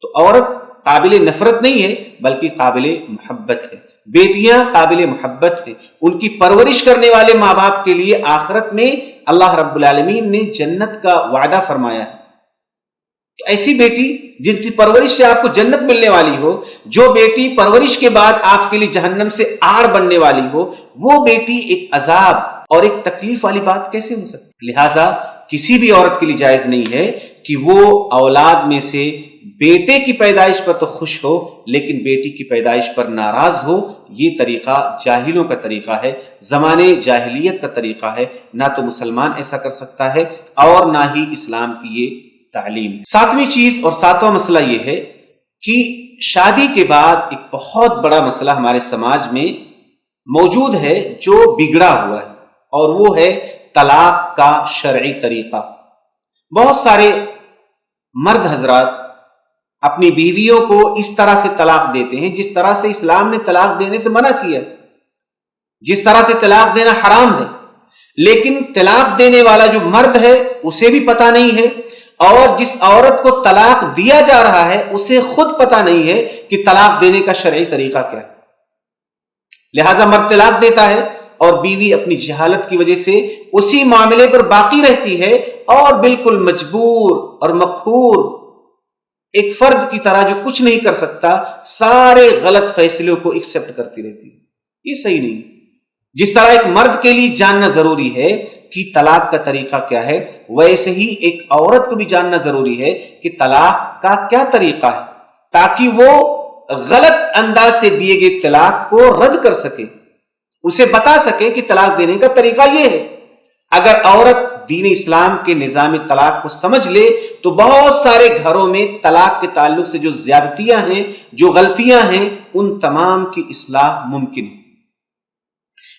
S1: تو عورت قابل نفرت نہیں ہے بلکہ قابل محبت ہے، بیٹیاں قابل محبت ہیں، ان کی پرورش کرنے والے ماں باپ کے لیے آخرت میں اللہ رب العالمین نے جنت کا وعدہ فرمایا ہے۔ تو ایسی بیٹی جن کی پرورش سے آپ کو جنت ملنے والی ہو، جو بیٹی پرورش کے بعد آپ کے لیے جہنم سے آڑ بننے والی ہو، وہ بیٹی ایک عذاب اور ایک تکلیف والی بات کیسے ہو سکتی؟ لہٰذا کسی بھی عورت کے لیے جائز نہیں ہے کہ وہ اولاد میں سے بیٹے کی پیدائش پر تو خوش ہو لیکن بیٹی کی پیدائش پر ناراض ہو۔ یہ طریقہ جاہلوں کا طریقہ ہے، زمانے جاہلیت کا طریقہ ہے، نہ تو مسلمان ایسا کر سکتا ہے اور نہ ہی اسلام کی یہ تعلیم۔ ساتویں چیز اور ساتواں مسئلہ یہ ہے کہ شادی کے بعد ایک بہت بڑا مسئلہ ہمارے سماج میں موجود ہے جو بگڑا ہوا ہے، اور وہ ہے طلاق کا شرعی طریقہ۔ بہت سارے مرد حضرات اپنی بیویوں کو اس طرح سے طلاق دیتے ہیں جس طرح سے اسلام نے طلاق دینے سے منع کیا، جس طرح سے طلاق دینا حرام ہے، لیکن طلاق دینے والا جو مرد ہے اسے بھی پتہ نہیں ہے، اور جس عورت کو طلاق دیا جا رہا ہے اسے خود پتہ نہیں ہے کہ طلاق دینے کا شرعی طریقہ کیا ہے۔ لہٰذا مرد طلاق دیتا ہے اور بیوی اپنی جہالت کی وجہ سے اسی معاملے پر باقی رہتی ہے اور بالکل مجبور اور مقہور ایک فرد کی طرح جو کچھ نہیں کر سکتا سارے غلط فیصلوں کو ایکسپٹ کرتی رہتی ہے۔ یہ صحیح نہیں۔ جس طرح ایک مرد کے لیے جاننا ضروری ہے کہ طلاق کا طریقہ کیا ہے، ویسے ہی ایک عورت کو بھی جاننا ضروری ہے کہ طلاق کا کیا طریقہ ہے، تاکہ وہ غلط انداز سے دیے گئے طلاق کو رد کر سکے، اسے بتا سکے کہ طلاق دینے کا طریقہ یہ ہے۔ اگر عورت دین اسلام کے نظام طلاق کو سمجھ لے تو بہت سارے گھروں میں طلاق کے تعلق سے جو زیادتیاں ہیں، جو غلطیاں ہیں، ان تمام کی اصلاح ممکن ہے۔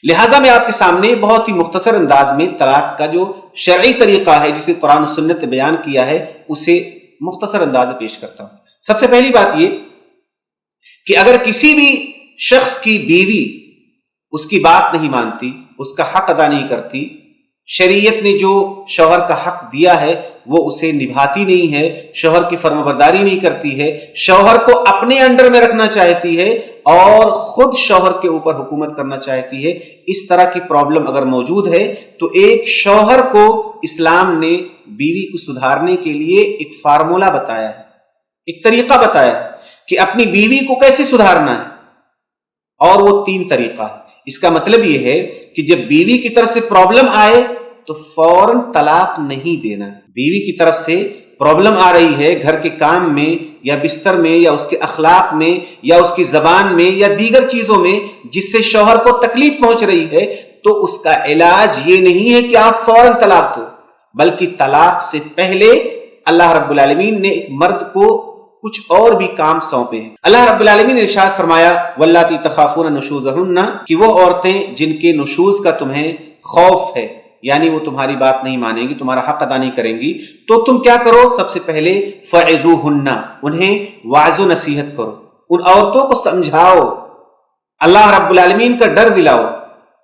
S1: لہٰذا میں آپ کے سامنے بہت ہی مختصر انداز میں طلاق کا جو شرعی طریقہ ہے جسے قرآن و سنت نے بیان کیا ہے اسے مختصر انداز میں پیش کرتا ہوں۔ سب سے پہلی بات یہ کہ اگر کسی بھی شخص کی بیوی اس کی بات نہیں مانتی، اس کا حق ادا نہیں کرتی، شریعت نے جو شوہر کا حق دیا ہے وہ اسے نبھاتی نہیں ہے، شوہر کی فرمانبرداری نہیں کرتی ہے، شوہر کو اپنے انڈر میں رکھنا چاہتی ہے اور خود شوہر کے اوپر حکومت کرنا چاہتی ہے، اس طرح کی پرابلم اگر موجود ہے تو ایک شوہر کو اسلام نے بیوی کو سدھارنے کے لیے ایک فارمولا بتایا ہے، ایک طریقہ بتایا ہے کہ اپنی بیوی کو کیسے سدھارنا ہے، اور وہ 3 طریقہ ہے۔ اس کا مطلب یہ ہے کہ جب بیوی کی طرف سے پرابلم آئے تو فوراً طلاق نہیں دینا۔ بیوی کی طرف سے پرابلم آ رہی ہے گھر کے کام میں یا بستر میں یا اس کے اخلاق میں یا اس کی زبان میں یا دیگر چیزوں میں جس سے شوہر کو تکلیف پہنچ رہی ہے، تو اس کا علاج یہ نہیں ہے کہ آپ فوراً طلاق دو، بلکہ طلاق سے پہلے اللہ رب العالمین نے ایک مرد کو کچھ اور بھی کام سونپے ہیں۔ اللہ رب العالمین نے ارشاد فرمایا واللاتی تخافون نشوزہن، کہ وہ عورتیں جن کے نشوز کا تمہیں خوف ہے، یعنی وہ تمہاری بات نہیں مانیں گی، تمہارا حق ادا نہیں کریں گی، تو تم کیا کرو؟ سب سے پہلے فعظوہن، انہیں واعظ و نصیحت کرو، ان عورتوں کو سمجھاؤ، اللہ رب العالمین کا ڈر دلاؤ،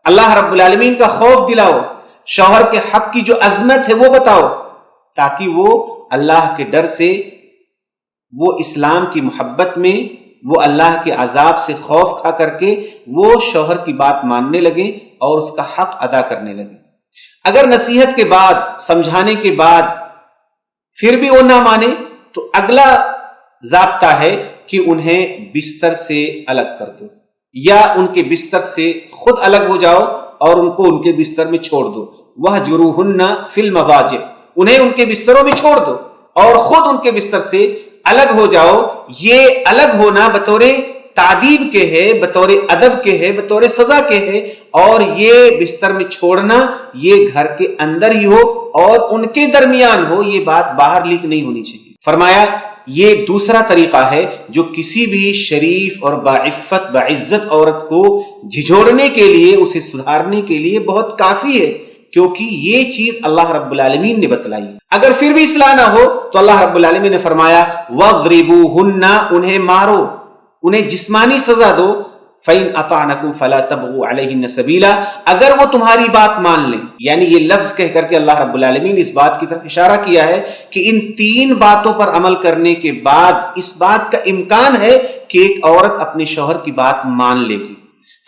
S1: اللہ رب العالمین کا خوف دلاؤ، شوہر کے حق کی جو عظمت ہے وہ بتاؤ، تاکہ وہ اللہ کے ڈر سے، وہ اسلام کی محبت میں، وہ اللہ کے عذاب سے خوف کھا کر کے وہ شوہر کی بات ماننے لگیں اور اس کا حق ادا کرنے لگیں۔ اگر نصیحت کے بعد، سمجھانے کے بعد پھر بھی وہ نہ مانے تو اگلا ضابطہ ہے کہ انہیں بستر سے الگ کر دو، یا ان کے بستر سے خود الگ ہو جاؤ اور ان کو ان کے بستر میں چھوڑ دو۔ وَهْجُرُوهُنَّ فِي الْمَضَاجِعِ، انہیں ان کے بستروں میں چھوڑ دو اور خود ان کے بستر سے الگ ہو جاؤ۔ یہ الگ ہونا بطور تعدیب کے ہے، بطور ادب کے ہے، بطور سزا کے ہے، اور یہ بستر میں چھوڑنا یہ گھر کے اندر ہی ہو اور ان کے درمیان ہو، یہ بات باہر لیک نہیں ہونی چاہیے۔ فرمایا یہ دوسرا طریقہ ہے جو کسی بھی شریف اور باعفت باعزت عورت کو جھجھوڑنے کے لیے، اسے سدھارنے کے لیے بہت کافی ہے، کیونکہ یہ چیز اللہ رب العالمین نے بتلائی۔ اگر پھر بھی اصلاح نہ ہو تو اللہ رب العالمین نے فرمایا وَاضْرِبُوهُنَّ، انہیں مارو، انہیں جسمانی سزا دو۔ فَإِنْ أَطَعْنَكُمْ فَلَا تَبْغُوا عَلَيْهِنَّ سَبِيلًا، اگر وہ تمہاری بات مان لیں، یعنی یہ لفظ کہہ کر کے اللہ رب العالمین نے اس بات کی طرف اشارہ کیا ہے کہ ان 3 باتوں پر عمل کرنے کے بعد اس بات کا امکان ہے کہ ایک عورت اپنے شوہر کی بات مان لے گی۔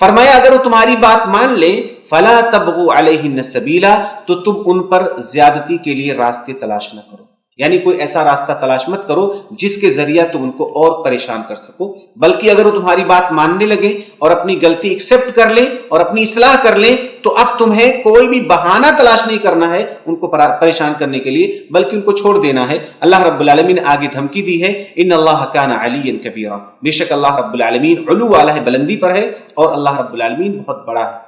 S1: فرمایا اگر وہ تمہاری بات مان لیں فَلَا تَبْغُوا عَلَيْهِنَّ سَبِيلًا، تو تم ان پر زیادتی کے لیے راستے تلاش نہ کرو، یعنی کوئی ایسا راستہ تلاش مت کرو جس کے ذریعہ تم ان کو اور پریشان کر سکو، بلکہ اگر وہ تمہاری بات ماننے لگے اور اپنی غلطی ایکسپٹ کر لیں اور اپنی اصلاح کر لیں تو اب تمہیں کوئی بھی بہانہ تلاش نہیں کرنا ہے ان کو پریشان کرنے کے لیے، بلکہ ان کو چھوڑ دینا ہے۔ اللہ رب العالمین نے آگے دھمکی دی ہے، ان اللہ کان علیا کبیرا، بے شک اللہ رب العالمین علو والا ہے، بلندی پر ہے، اور اللہ رب العالمین بہت بڑا ہے۔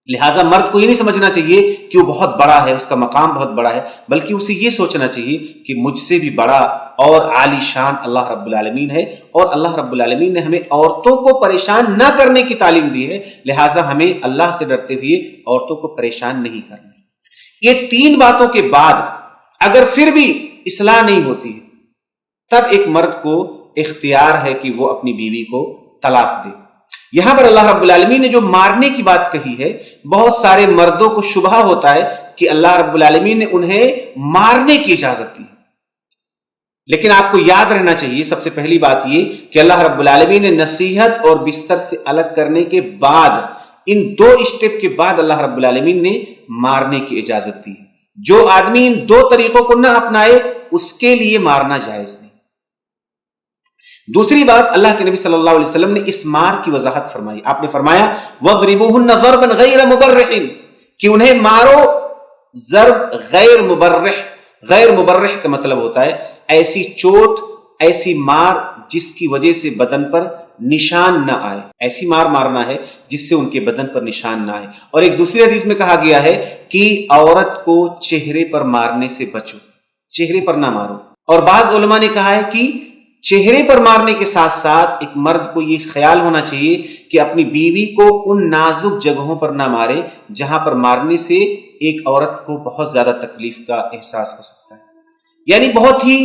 S1: لہٰذا مرد کو یہ نہیں سمجھنا چاہیے کہ وہ بہت بڑا ہے، اس کا مقام بہت بڑا ہے، بلکہ اسے یہ سوچنا چاہیے کہ مجھ سے بھی بڑا اور عالی شان اللہ رب العالمین ہے، اور اللہ رب العالمین نے ہمیں عورتوں کو پریشان نہ کرنے کی تعلیم دی ہے، لہٰذا ہمیں اللہ سے ڈرتے ہوئے عورتوں کو پریشان نہیں کرنا۔ یہ 3 باتوں کے بعد اگر پھر بھی اصلاح نہیں ہوتی ہے تب ایک مرد کو اختیار ہے کہ وہ اپنی بیوی کو طلاق دے۔ یہاں پر اللہ رب العالمین نے جو مارنے کی بات کہی ہے، بہت سارے مردوں کو شبہ ہوتا ہے کہ اللہ رب العالمین نے انہیں مارنے کی اجازت دی، لیکن آپ کو یاد رہنا چاہیے سب سے پہلی بات یہ کہ اللہ رب العالمین نے نصیحت اور بستر سے الگ کرنے کے بعد، ان 2 اسٹیپ کے بعد اللہ رب العالمین نے مارنے کی اجازت دی۔ جو آدمی ان 2 طریقوں کو نہ اپنائے اس کے لیے مارنا جائز نہیں۔ دوسری بات، اللہ کے نبی صلی اللہ علیہ وسلم نے اس مار کی وضاحت فرمائی۔ آپ نے فرمایا وَاضْرِبُوهُنَّ ضَرْبًا غَيْرَ مُبَرِّحٍ، کہ انہیں مارو ضرب غیر مبرح۔ غیر مبرح کا مطلب ہوتا ہے ایسی چوٹ، ایسی مار جس کی وجہ سے بدن پر نشان نہ آئے، ایسی مار مارنا ہے جس سے ان کے بدن پر نشان نہ آئے۔ اور ایک دوسری حدیث میں کہا گیا ہے کہ عورت کو چہرے پر مارنے سے بچو، چہرے پر نہ مارو۔ اور بعض علماء نے کہا ہے کہ چہرے پر مارنے کے ساتھ ساتھ ایک مرد کو یہ خیال ہونا چاہیے کہ اپنی بیوی کو ان نازک جگہوں پر نہ مارے جہاں پر مارنے سے ایک عورت کو بہت زیادہ تکلیف کا احساس ہو سکتا ہے۔ یعنی بہت ہی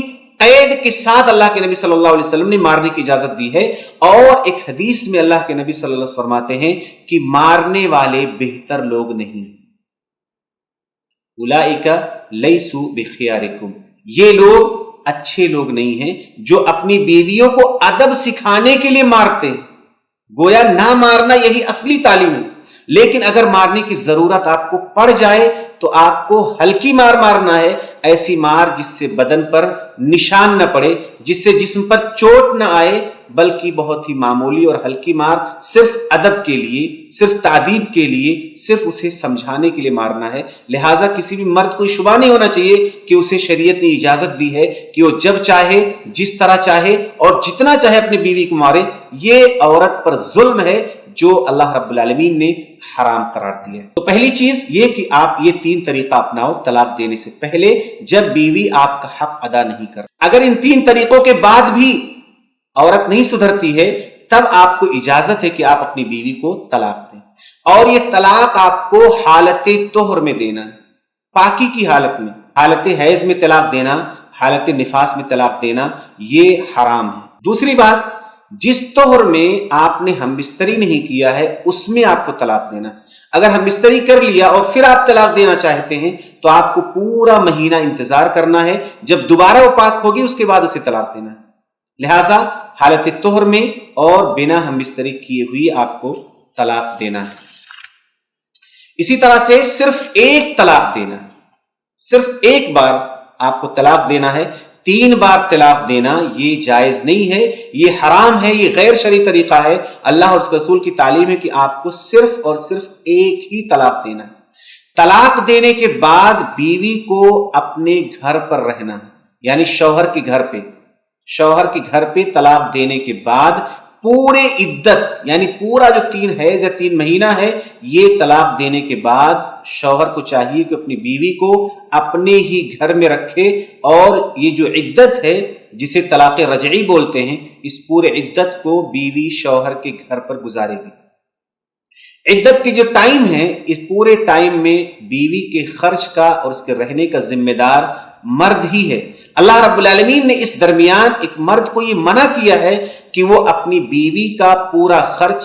S1: قید کے ساتھ اللہ کے نبی صلی اللہ علیہ وسلم نے مارنے کی اجازت دی ہے۔ اور ایک حدیث میں اللہ کے نبی صلی اللہ علیہ وسلم فرماتے ہیں کہ مارنے والے بہتر لوگ نہیں، اولئک لیسوا بخیارکم، یہ لوگ اچھے لوگ نہیں ہیں جو اپنی بیویوں کو ادب سکھانے کے لیے مارتے ہیں۔ گویا نہ مارنا یہی اصلی تعلیم ہے، لیکن اگر مارنے کی ضرورت آپ کو پڑ جائے تو آپ کو ہلکی مار مارنا ہے، ایسی مار جس سے بدن پر نشان نہ پڑے، جس سے جسم پر چوٹ نہ آئے، بلکہ بہت ہی معمولی اور ہلکی مار صرف ادب کے لیے، صرف تعدیب کے لیے، صرف اسے سمجھانے کے لیے مارنا ہے۔ لہٰذا کسی بھی مرد کو شبہ نہیں ہونا چاہیے کہ اسے شریعت نے اجازت دی ہے کہ وہ جب چاہے، جس طرح چاہے اور جتنا چاہے اپنی بیوی کو مارے۔ یہ عورت پر ظلم ہے جو اللہ رب العالمین نے حرام قرار دیا ہے۔ تو پہلی چیز یہ کہ آپ یہ 3 طریقہ اپناؤ طلاق دینے سے پہلے، جب بیوی آپ کا حق ادا نہیں کر۔ اگر ان 3 طریقوں کے بعد بھی عورت نہیں سدھرتی ہے تب آپ کو اجازت ہے کہ آپ اپنی بیوی کو طلاق دیں، اور یہ طلاق آپ کو حالت طہر میں دینا ہے، پاکی کی حالت میں۔ حالت حیض میں طلاق دینا، حالت نفاس میں طلاق دینا یہ حرام ہے۔ دوسری بات، جس طہر میں آپ نے ہم بستری نہیں کیا ہے اس میں آپ کو طلاق دینا۔ اگر ہم بستری کر لیا اور پھر آپ طلاق دینا چاہتے ہیں تو آپ کو پورا مہینہ انتظار کرنا ہے، جب دوبارہ وہ پاک ہوگی اس کے بعد اسے طلاق دینا ہے۔ لہٰذا حالت طہر میں اور بنا ہم بستری کیے ہوئی آپ کو طلاق دینا ہے۔ اسی طرح سے صرف ایک طلاق دینا ہے، صرف ایک بار آپ کو طلاق دینا ہے۔ 3 بار طلاق دینا یہ جائز نہیں ہے، یہ حرام ہے، یہ غیر شرعی طریقہ ہے۔ اللہ اور اس کے رسول کی تعلیم ہے کہ آپ کو صرف اور صرف ایک ہی طلاق دینا ہے۔ طلاق دینے کے بعد بیوی کو اپنے گھر پر رہنا ہے، یعنی شوہر کے گھر پہ، شوہر کے گھر پہ طلاق دینے کے بعد پورے عدت، یعنی پورا جو 3 حیض یا 3 مہینہ ہے، یہ طلاق دینے کے بعد شوہر کو چاہیے کہ اپنی بیوی کو اپنے ہی گھر میں رکھے، اور یہ جو عدت ہے جسے طلاق رجعی بولتے ہیں، اس پورے عدت کو بیوی شوہر کے گھر پر گزارے گی۔ عدت کے جو ٹائم ہے، اس پورے ٹائم میں بیوی کے خرچ کا اور اس کے رہنے کا ذمہ دار مرد ہی ہے۔ اللہ رب العالمین نے اس درمیان ایک مرد کو یہ منع کیا ہے کہ وہ اپنی بیوی کا پورا خرچ،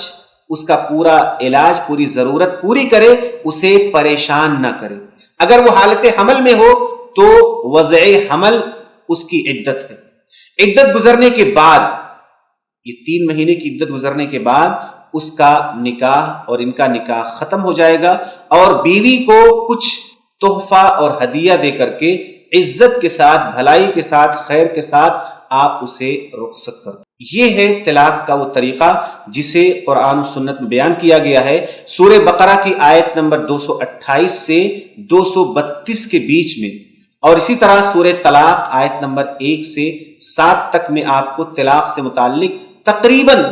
S1: اس کا پورا علاج، پوری ضرورت پوری کرے، اسے پریشان نہ کرے۔ اگر وہ حالت حمل میں ہو تو وضع حمل اس کی عدت ہے۔ عدت گزرنے کے بعد، یہ 3 مہینے کی عدت گزرنے کے بعد اس کا نکاح اور ان کا نکاح ختم ہو جائے گا، اور بیوی کو کچھ تحفہ اور ہدیہ دے کر کے عزت کے ساتھ، بھلائی کے ساتھ، خیر کے ساتھ آپ اسے رخصت کر دو۔ یہ ہے طلاق کا وہ طریقہ جسے قرآن و سنت میں بیان کیا گیا ہے۔ سورہ بقرہ کی آیت نمبر 228 سے 232 کے بیچ میں، اور اسی طرح سورہ طلاق آیت نمبر 1 سے 7 تک میں آپ کو طلاق سے متعلق تقریباً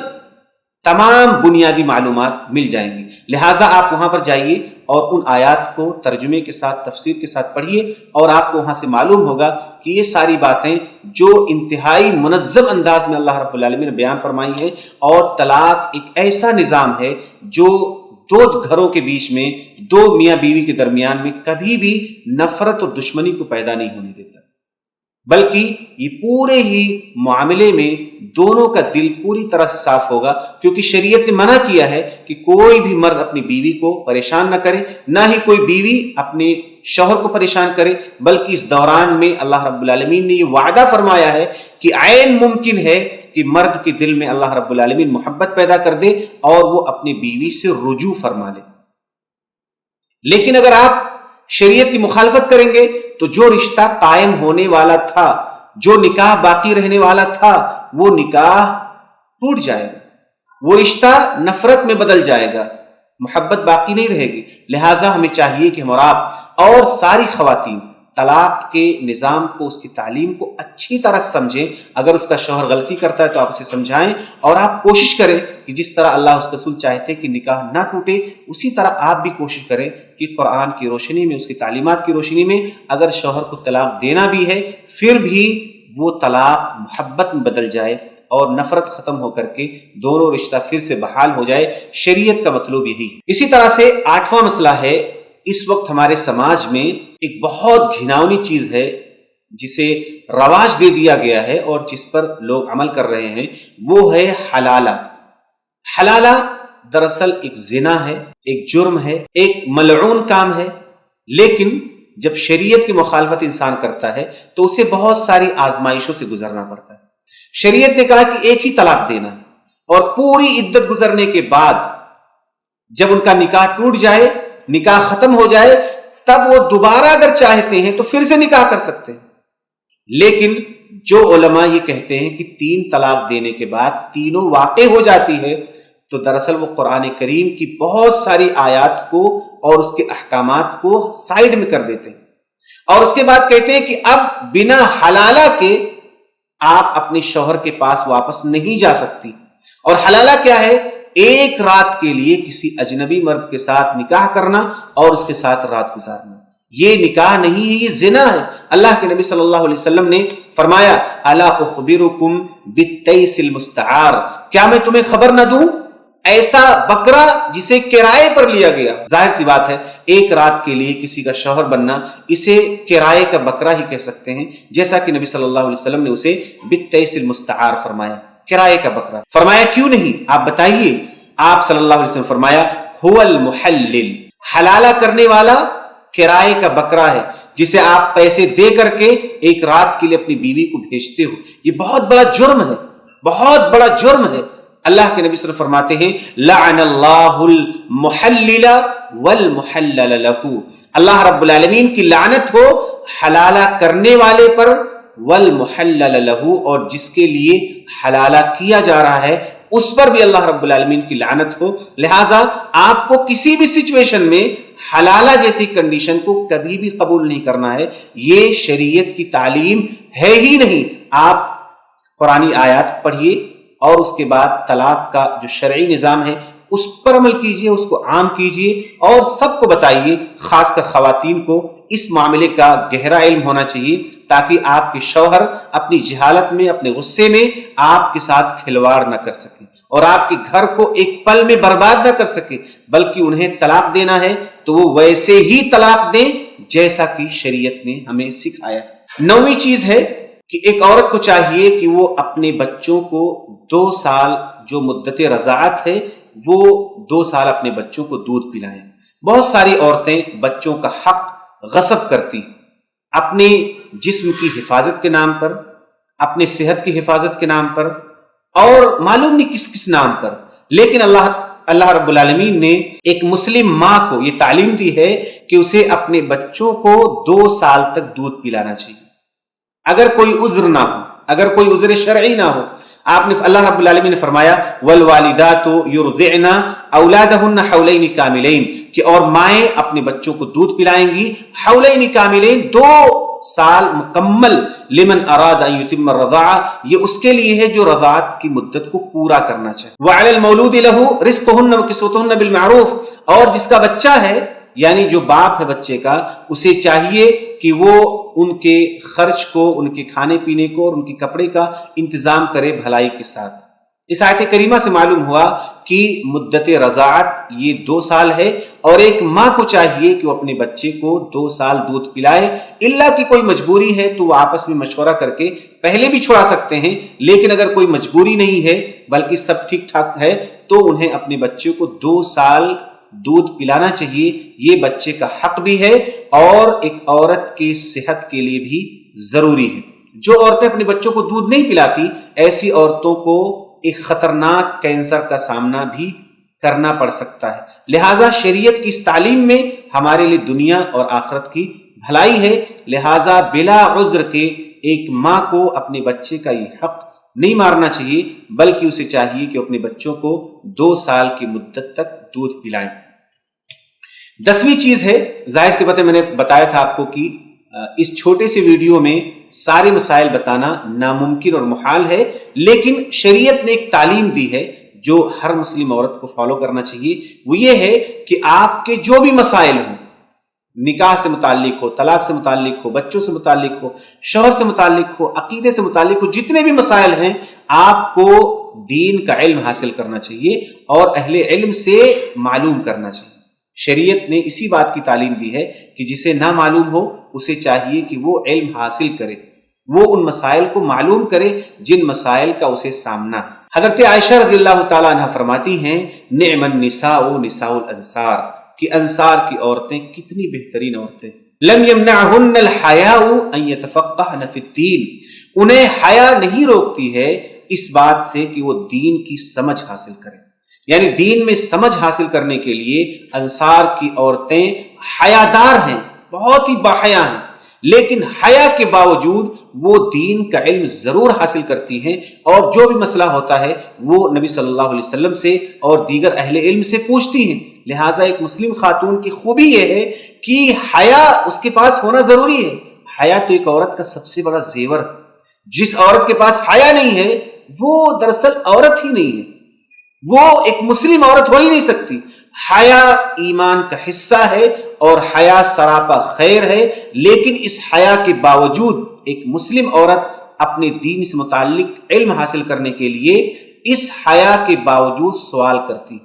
S1: تمام بنیادی معلومات مل جائیں گی۔ لہٰذا آپ وہاں پر جائیے اور ان آیات کو ترجمے کے ساتھ، تفسیر کے ساتھ پڑھیے، اور آپ کو وہاں سے معلوم ہوگا کہ یہ ساری باتیں جو انتہائی منظم انداز میں اللہ رب العالمین نے بیان فرمائی ہے، اور طلاق ایک ایسا نظام ہے جو دو گھروں کے بیچ میں، دو میاں بیوی کے درمیان میں کبھی بھی نفرت اور دشمنی کو پیدا نہیں ہونے دیتا، بلکہ یہ پورے ہی معاملے میں دونوں کا دل پوری طرح سے صاف ہوگا، کیونکہ شریعت نے منع کیا ہے کہ کوئی بھی مرد اپنی بیوی کو پریشان نہ کرے، نہ ہی کوئی بیوی اپنے شوہر کو پریشان کرے، بلکہ اس دوران میں اللہ رب العالمین نے یہ وعدہ فرمایا ہے کہ عین ممکن ہے کہ مرد کے دل میں اللہ رب العالمین محبت پیدا کر دے اور وہ اپنی بیوی سے رجوع فرما لے۔ لیکن اگر آپ شریعت کی مخالفت کریں گے تو جو رشتہ قائم ہونے والا تھا، جو نکاح باقی رہنے والا تھا، وہ نکاح ٹوٹ جائے گا، وہ رشتہ نفرت میں بدل جائے گا، محبت باقی نہیں رہے گی۔ لہٰذا ہمیں چاہیے کہ ہم اور آپ اور ساری خواتین طلاق کے نظام کو، اس کی تعلیم کو اچھی طرح سمجھیں۔ اگر اس کا شوہر غلطی کرتا ہے تو آپ اسے سمجھائیں، اور آپ کوشش کریں کہ جس طرح اللہ اس رسول چاہتے کہ نکاح نہ ٹوٹے، اسی طرح آپ بھی کوشش کریں کہ قرآن کی روشنی میں، اس کی تعلیمات کی روشنی میں، اگر شوہر کو طلاق دینا بھی ہے پھر بھی وہ طلاق محبت میں بدل جائے اور نفرت ختم ہو کر کے دونوں رشتہ پھر سے بحال ہو جائے۔ شریعت کا مطلوب یہی ہے۔ اسی طرح سے 8واں مسئلہ ہے، اس وقت ہمارے سماج میں ایک بہت گھناؤنی چیز ہے جسے رواج دے دیا گیا ہے اور جس پر لوگ عمل کر رہے ہیں، وہ ہے حلالہ۔ حلالہ دراصل ایک زنا ہے، ایک جرم ہے، ایک ملعون کام ہے، لیکن جب شریعت کی مخالفت انسان کرتا ہے تو اسے بہت ساری آزمائشوں سے گزرنا پڑتا ہے۔ شریعت نے کہا کہ ایک ہی طلاق دینا ہے، اور پوری عدت گزرنے کے بعد جب ان کا نکاح ٹوٹ جائے، نکاح ختم ہو جائے، تب وہ دوبارہ اگر چاہتے ہیں تو پھر سے نکاح کر سکتے ہیں۔ لیکن جو علماء یہ کہتے ہیں کہ 3 طلاق دینے کے بعد تینوں واقع ہو جاتی ہے، تو دراصل وہ قرآن کریم کی بہت ساری آیات کو اور اس کے احکامات کو سائیڈ میں کر دیتے ہیں، اور اس کے بعد کہتے ہیں کہ اب بنا حلالہ کے آپ اپنے شوہر کے پاس واپس نہیں جا سکتی۔ اور حلالہ کیا ہے؟ ایک رات کے لیے کسی اجنبی مرد کے ساتھ نکاح کرنا اور اس کے ساتھ رات گزارنا۔ یہ نکاح نہیں ہے، یہ زنا ہے۔ اللہ کے نبی صلی اللہ علیہ وسلم نے فرمایا، الا اخبرکم بالتیس المستعار، کیا میں تمہیں خبر نہ دوں ایسا بکرا جسے کرائے پر لیا گیا۔ ظاہر سی بات ہے، ایک رات کے لیے کسی کا شوہر بننا، اسے کرائے کا بکرا ہی کہہ سکتے ہیں، جیسا کہ نبی صلی اللہ علیہ وسلم نے اسے بالتیس المستعار فرمایا، کرائے کا بکرا۔ فرمایا کیوں نہیں؟ آپ بتائیے۔ آپ صلی اللہ علیہ وسلم فرمایا، هو المحلل، حلالہ کرنے والا کرائے کا بکرا ہے، جسے آپ پیسے دے کر کے ایک رات کے لیے اپنی بیوی کو بھیجتے ہو۔ یہ بہت بڑا جرم ہے، بہت بڑا جرم ہے۔ اللہ کے نبی صلی اللہ علیہ وسلم فرماتے ہیں، لعن اللہ المحلل والمحلل له، اللہ رب العالمین کی لعنت ہو حلالہ کرنے والے پر، والمحلل له، اور جس کے لیے حلالہ کیا جا رہا ہے اس پر بھی اللہ رب العالمین کی لعنت ہو۔ لہٰذا آپ کو کسی بھی سچویشن میں حلالہ جیسی کنڈیشن کو کبھی بھی قبول نہیں کرنا ہے، یہ شریعت کی تعلیم ہے ہی نہیں۔ آپ قرآنی آیات پڑھیے اور اس کے بعد طلاق کا جو شرعی نظام ہے اس پر عمل کیجئے، اس کو عام کیجئے اور سب کو بتائیے، خاص کر خواتین کو اس معاملے کا گہرا علم ہونا چاہیے، تاکہ آپ کے شوہر اپنی جہالت میں، اپنے غصے میں آپ کے ساتھ کھلواڑ نہ کر سکے اور آپ کے گھر کو ایک پل میں برباد نہ کر سکے، بلکہ انہیں طلاق دینا ہے تو وہ ویسے ہی طلاق دیں جیسا کہ شریعت نے ہمیں سکھایا۔ 9ویں چیز ہے کہ ایک عورت کو چاہیے کہ وہ اپنے بچوں کو 2 سال جو مدت رضاعت ہے، وہ 2 سال اپنے بچوں کو دودھ پلائیں۔ بہت ساری عورتیں بچوں کا حق غصب کرتی، اپنے جسم کی حفاظت کے نام پر، اپنے صحت کی حفاظت کے نام پر، اور معلوم نہیں کس کس نام پر، لیکن اللہ اللہ رب العالمین نے ایک مسلم ماں کو یہ تعلیم دی ہے کہ اسے اپنے بچوں کو 2 سال تک دودھ پلانا چاہیے، اگر کوئی عذر نہ ہو، اگر کوئی عذر شرعی نہ ہو۔ آپ نے اللہ رب العالمین نے فرمایا والوالدات یرضعن اولادہن حولین کاملین، کہ اور مائیں اپنے بچوں کو دودھ پلائیں گی حولین کاملین، 2 سال مکمل، لمن اراد ان یتم الرضاعہ، یہ اس کے لیے ہے جو رضاعت کی مدت کو پورا کرنا چاہے۔ وعلی المولود لہ رزقہن وکسوتہن بالمعروف، اور جس کا بچہ ہے یعنی جو باپ ہے بچے کا، اسے چاہیے کہ وہ ان کے خرچ کو، ان کے کھانے پینے کو اور ان کے کپڑے کا انتظام کرے بھلائی کے ساتھ۔ اس آیت کریمہ سے معلوم ہوا کہ مدت رضاعت یہ 2 سال ہے، اور ایک ماں کو چاہیے کہ وہ اپنے بچے کو 2 سال دودھ پلائے، الا کہ کوئی مجبوری ہے تو وہ آپس میں مشورہ کر کے پہلے بھی چھڑا سکتے ہیں، لیکن اگر کوئی مجبوری نہیں ہے بلکہ سب ٹھیک ٹھاک ہے تو انہیں اپنے بچے کو 2 سال دودھ پلانا چاہیے۔ یہ بچے کا حق بھی ہے اور ایک عورت کی صحت کے لیے بھی ضروری ہے۔ جو عورتیں اپنے بچوں کو دودھ نہیں پلاتی، ایسی عورتوں کو ایک خطرناک کینسر کا سامنا بھی کرنا پڑ سکتا ہے۔ لہٰذا شریعت کی اس تعلیم میں ہمارے لیے دنیا اور آخرت کی بھلائی ہے، لہٰذا بلا عذر کے ایک ماں کو اپنے بچے کا یہ حق نہیں مارنا چاہیے، بلکہ اسے چاہیے کہ اپنے بچوں کو 2 سال کی مدت تک دودھ پلائیں۔ 10ویں چیز ہے، ظاہر سی بات ہے، میں نے بتایا تھا آپ کو کہ اس چھوٹے سے ویڈیو میں سارے مسائل بتانا ناممکن اور محال ہے، لیکن شریعت نے ایک تعلیم دی ہے جو ہر مسلم عورت کو فالو کرنا چاہیے۔ وہ یہ ہے کہ آپ کے جو بھی مسائل ہوں، نکاح سے متعلق ہو، طلاق سے متعلق ہو، بچوں سے متعلق ہو، شوہر سے متعلق ہو، عقیدے سے متعلق ہو، جتنے بھی مسائل ہیں آپ کو دین کا علم حاصل کرنا چاہیے اور اہل علم سے معلوم کرنا چاہیے۔ شریعت نے اسی بات کی تعلیم دی ہے کہ جسے نہ معلوم ہو اسے چاہیے کہ وہ علم حاصل کرے، وہ ان مسائل کو معلوم کرے جن مسائل کا اسے سامنا ہے۔ حضرت عائشہ رضی اللہ تعالیٰ عنہ فرماتی ہیں نعم النساء نساء الانصار، کہ انصار کی عورتیں کتنی بہترین عورتیں، لم یمنعہن الحیاء ان یتفقہن فی الدین، انہیں حیا نہیں روکتی ہے اس بات سے کہ وہ دین کی سمجھ حاصل کریں، یعنی دین میں سمجھ حاصل کرنے کے لیے انصار کی عورتیں حیادار ہیں، بہت ہی باحیا ہیں، لیکن حیا کے باوجود وہ دین کا علم ضرور حاصل کرتی ہیں، اور جو بھی مسئلہ ہوتا ہے وہ نبی صلی اللہ علیہ وسلم سے اور دیگر اہل علم سے پوچھتی ہیں۔ لہٰذا ایک مسلم خاتون کی خوبی یہ ہے کہ حیا اس کے پاس ہونا ضروری ہے۔ حیا تو ایک عورت کا سب سے بڑا زیور ہے۔ جس عورت کے پاس حیا نہیں ہے وہ دراصل عورت ہی نہیں ہے، وہ ایک مسلم عورت ہو ہی نہیں سکتی۔ حیا ایمان کا حصہ ہے اور حیا سراپا خیر ہے، لیکن اس حیا کے باوجود ایک مسلم عورت اپنے دین سے متعلق علم حاصل کرنے کے لیے اس حیا کے باوجود سوال کرتی،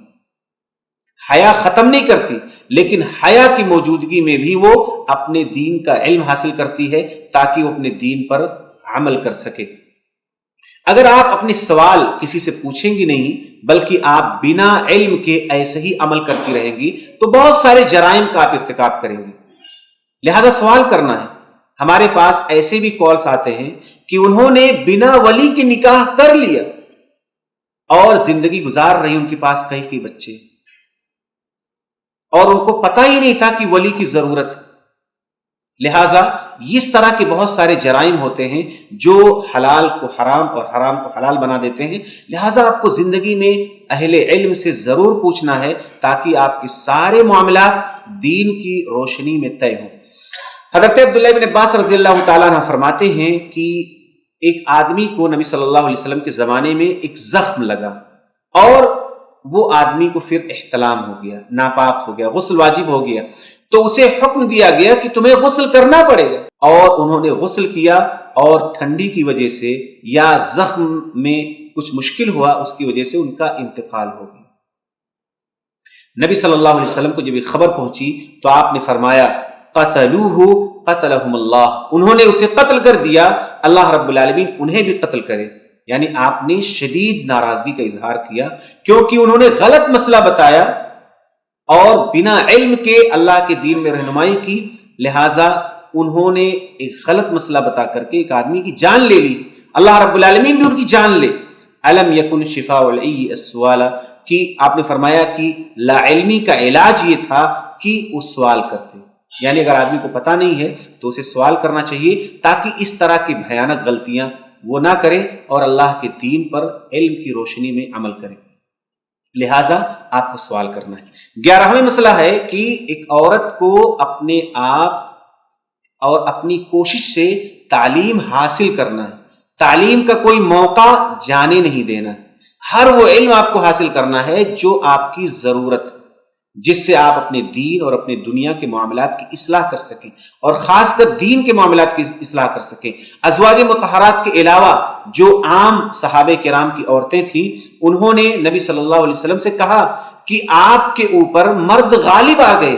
S1: حیا ختم نہیں کرتی، لیکن حیا کی موجودگی میں بھی وہ اپنے دین کا علم حاصل کرتی ہے تاکہ وہ اپنے دین پر عمل کر سکے۔ اگر آپ اپنے سوال کسی سے پوچھیں گی نہیں بلکہ آپ بنا علم کے ایسے ہی عمل کرتی رہیں گی تو بہت سارے جرائم کا آپ ارتکاب کریں گی۔ لہذا سوال کرنا ہے۔ ہمارے پاس ایسے بھی کالز آتے ہیں کہ انہوں نے بنا ولی کے نکاح کر لیا اور زندگی گزار رہی، ان کے پاس کئی بچے، اور ان کو پتہ ہی نہیں تھا کہ ولی کی ضرورت ہے۔ لہٰذا اس طرح کے بہت سارے جرائم ہوتے ہیں جو حلال کو حرام اور حرام کو حلال بنا دیتے ہیں۔ لہٰذا آپ کو زندگی میں اہل علم سے ضرور پوچھنا ہے تاکہ آپ کے سارے معاملات دین کی روشنی میں طے ہوں۔ حضرت عبداللہ بن عباس رضی اللہ تعالیٰ عنہ فرماتے ہیں کہ ایک آدمی کو نبی صلی اللہ علیہ وسلم کے زمانے میں ایک زخم لگا اور وہ آدمی کو پھر احتلام ہو گیا، ناپاک ہو گیا، غسل واجب ہو گیا، تو اسے حکم دیا گیا کہ تمہیں غسل کرنا پڑے گا، اور انہوں نے غسل کیا اور ٹھنڈی کی وجہ سے یا زخم میں کچھ مشکل ہوا اس کی وجہ سے ان کا انتقال ہو گیا۔ نبی صلی اللہ علیہ وسلم کو جب یہ خبر پہنچی تو آپ نے فرمایا قتلوہ قتلہم اللہ، انہوں نے اسے قتل کر دیا، اللہ رب العالمین انہیں بھی قتل کرے۔ یعنی آپ نے شدید ناراضگی کا اظہار کیا کیونکہ انہوں نے غلط مسئلہ بتایا اور بنا علم کے اللہ کے دین میں رہنمائی کی، لہٰذا انہوں نے ایک غلط مسئلہ بتا کر کے ایک آدمی کی جان لے لی، اللہ رب العالمین بھی ان کی جان لے۔ الم یکن شفاء العی السؤال کہ آپ نے فرمایا کہ لا علمی کا علاج یہ تھا کہ وہ سوال کرتے، یعنی اگر آدمی کو پتہ نہیں ہے تو اسے سوال کرنا چاہیے تاکہ اس طرح کی بھیانک غلطیاں وہ نہ کرے اور اللہ کے دین پر علم کی روشنی میں عمل کرے۔ لہٰذا آپ کو سوال کرنا ہے۔ 11واں مسئلہ ہے کہ ایک عورت کو اپنے آپ اور اپنی کوشش سے تعلیم حاصل کرنا ہے، تعلیم کا کوئی موقع جانے نہیں دینا ہے۔ ہر وہ علم آپ کو حاصل کرنا ہے جو آپ کی ضرورت ہے، جس سے آپ اپنے دین اور اپنے دنیا کے معاملات کی اصلاح کر سکیں، اور خاص کر دین کے معاملات کی اصلاح کر سکیں۔ ازواج مطہرات کے علاوہ جو عام صحابہ کرام کی عورتیں تھیں، انہوں نے نبی صلی اللہ علیہ وسلم سے کہا کہ آپ کے اوپر مرد غالب آ گئے،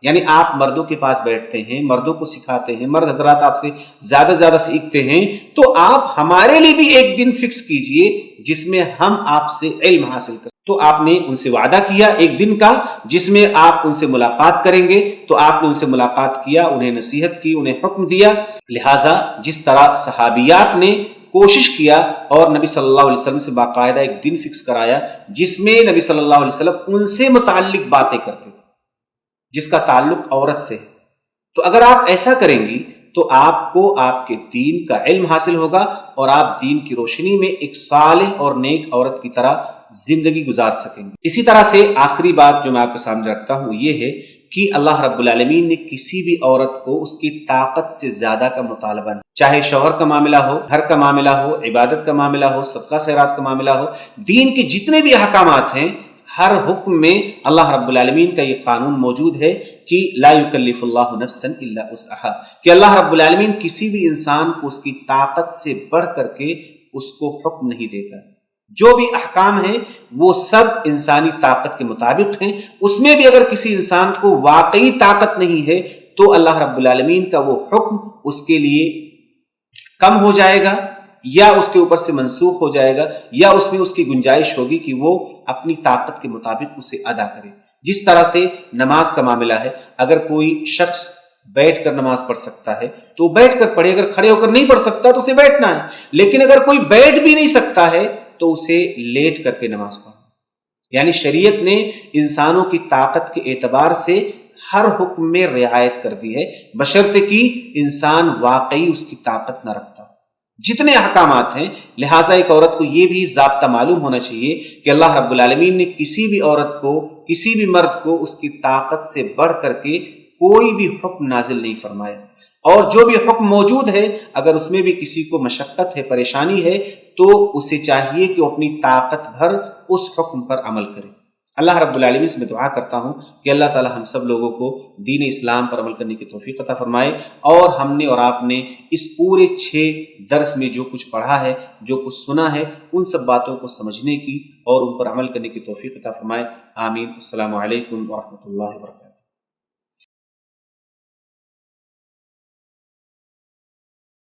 S1: یعنی آپ مردوں کے پاس بیٹھتے ہیں، مردوں کو سکھاتے ہیں، مرد حضرات آپ سے زیادہ سیکھتے ہیں، تو آپ ہمارے لیے بھی ایک دن فکس کیجئے جس میں ہم آپ سے علم حاصل کریں۔ تو آپ نے ان سے وعدہ کیا ایک دن کا جس میں آپ ان سے ملاقات کریں گے، تو آپ نے ان سے ملاقات کیا، انہیں نصیحت کی، انہیں حکم دیا۔ لہٰذا جس طرح صحابیات نے کوشش کیا اور نبی صلی اللہ علیہ وسلم سے باقاعدہ ایک دن فکس کرایا جس میں نبی صلی اللہ علیہ وسلم ان سے متعلق باتیں کرتے تھے جس کا تعلق عورت سے، تو اگر آپ ایسا کریں گی تو آپ کو آپ کے دین کا علم حاصل ہوگا اور آپ دین کی روشنی میں ایک صالح اور نیک عورت کی طرح زندگی گزار سکیں گے۔ اسی طرح سے آخری بات جو میں آپ کے سامنے رکھتا ہوں یہ ہے کہ اللہ رب العالمین نے کسی بھی عورت کو اس کی طاقت سے زیادہ کا مطالبہ نہیں، چاہے شوہر کا معاملہ ہو، گھر کا معاملہ ہو، عبادت کا معاملہ ہو، صدقہ خیرات کا معاملہ ہو، دین کے جتنے بھی احکامات ہیں، ہر حکم میں اللہ رب العالمین کا یہ قانون موجود ہے کہ لا یکلف اللہ نفسا الا وسعها، کہ اللہ رب العالمین کسی بھی انسان کو اس کی طاقت سے بڑھ کر کے اس کو حکم نہیں دیتا۔ جو بھی احکام ہیں وہ سب انسانی طاقت کے مطابق ہیں، اس میں بھی اگر کسی انسان کو واقعی طاقت نہیں ہے تو اللہ رب العالمین کا وہ حکم اس کے لیے کم ہو جائے گا یا اس کے اوپر سے منسوخ ہو جائے گا، یا اس میں اس کی گنجائش ہوگی کہ وہ اپنی طاقت کے مطابق اسے ادا کرے۔ جس طرح سے نماز کا معاملہ ہے، اگر کوئی شخص بیٹھ کر نماز پڑھ سکتا ہے تو بیٹھ کر پڑھے، اگر کھڑے ہو کر نہیں پڑھ سکتا تو اسے بیٹھنا ہے، لیکن اگر کوئی بیٹھ بھی نہیں سکتا ہے تو اسے لیٹ کر کے نماز پڑھنا۔ یعنی شریعت نے انسانوں کی طاقت کے اعتبار سے ہر حکم میں رعایت کر دی ہے، بشرطے کہ انسان واقعی اس کی طاقت نہ رکھتا جتنے احکامات ہیں۔ لہٰذا ایک عورت کو یہ بھی ضابطہ معلوم ہونا چاہیے کہ اللہ رب العالمین نے کسی بھی عورت کو، کسی بھی مرد کو اس کی طاقت سے بڑھ کر کے کوئی بھی حکم نازل نہیں فرمایا، اور جو بھی حکم موجود ہے اگر اس میں بھی کسی کو مشقت ہے، پریشانی ہے، تو اسے چاہیے کہ وہ اپنی طاقت بھر اس حکم پر عمل کرے۔ اللہ رب العالمین سے میں دعا کرتا ہوں کہ اللہ تعالی ہم سب لوگوں کو دین اسلام پر عمل کرنے کی توفیق عطا فرمائے، اور ہم نے اور آپ نے اس پورے 6 درس میں جو کچھ پڑھا ہے، جو کچھ سنا ہے، ان سب باتوں کو سمجھنے کی اور ان پر عمل کرنے کی توفیق عطا فرمائے۔ آمین۔ السلام علیکم ورحمۃ اللہ وبرکاتہ۔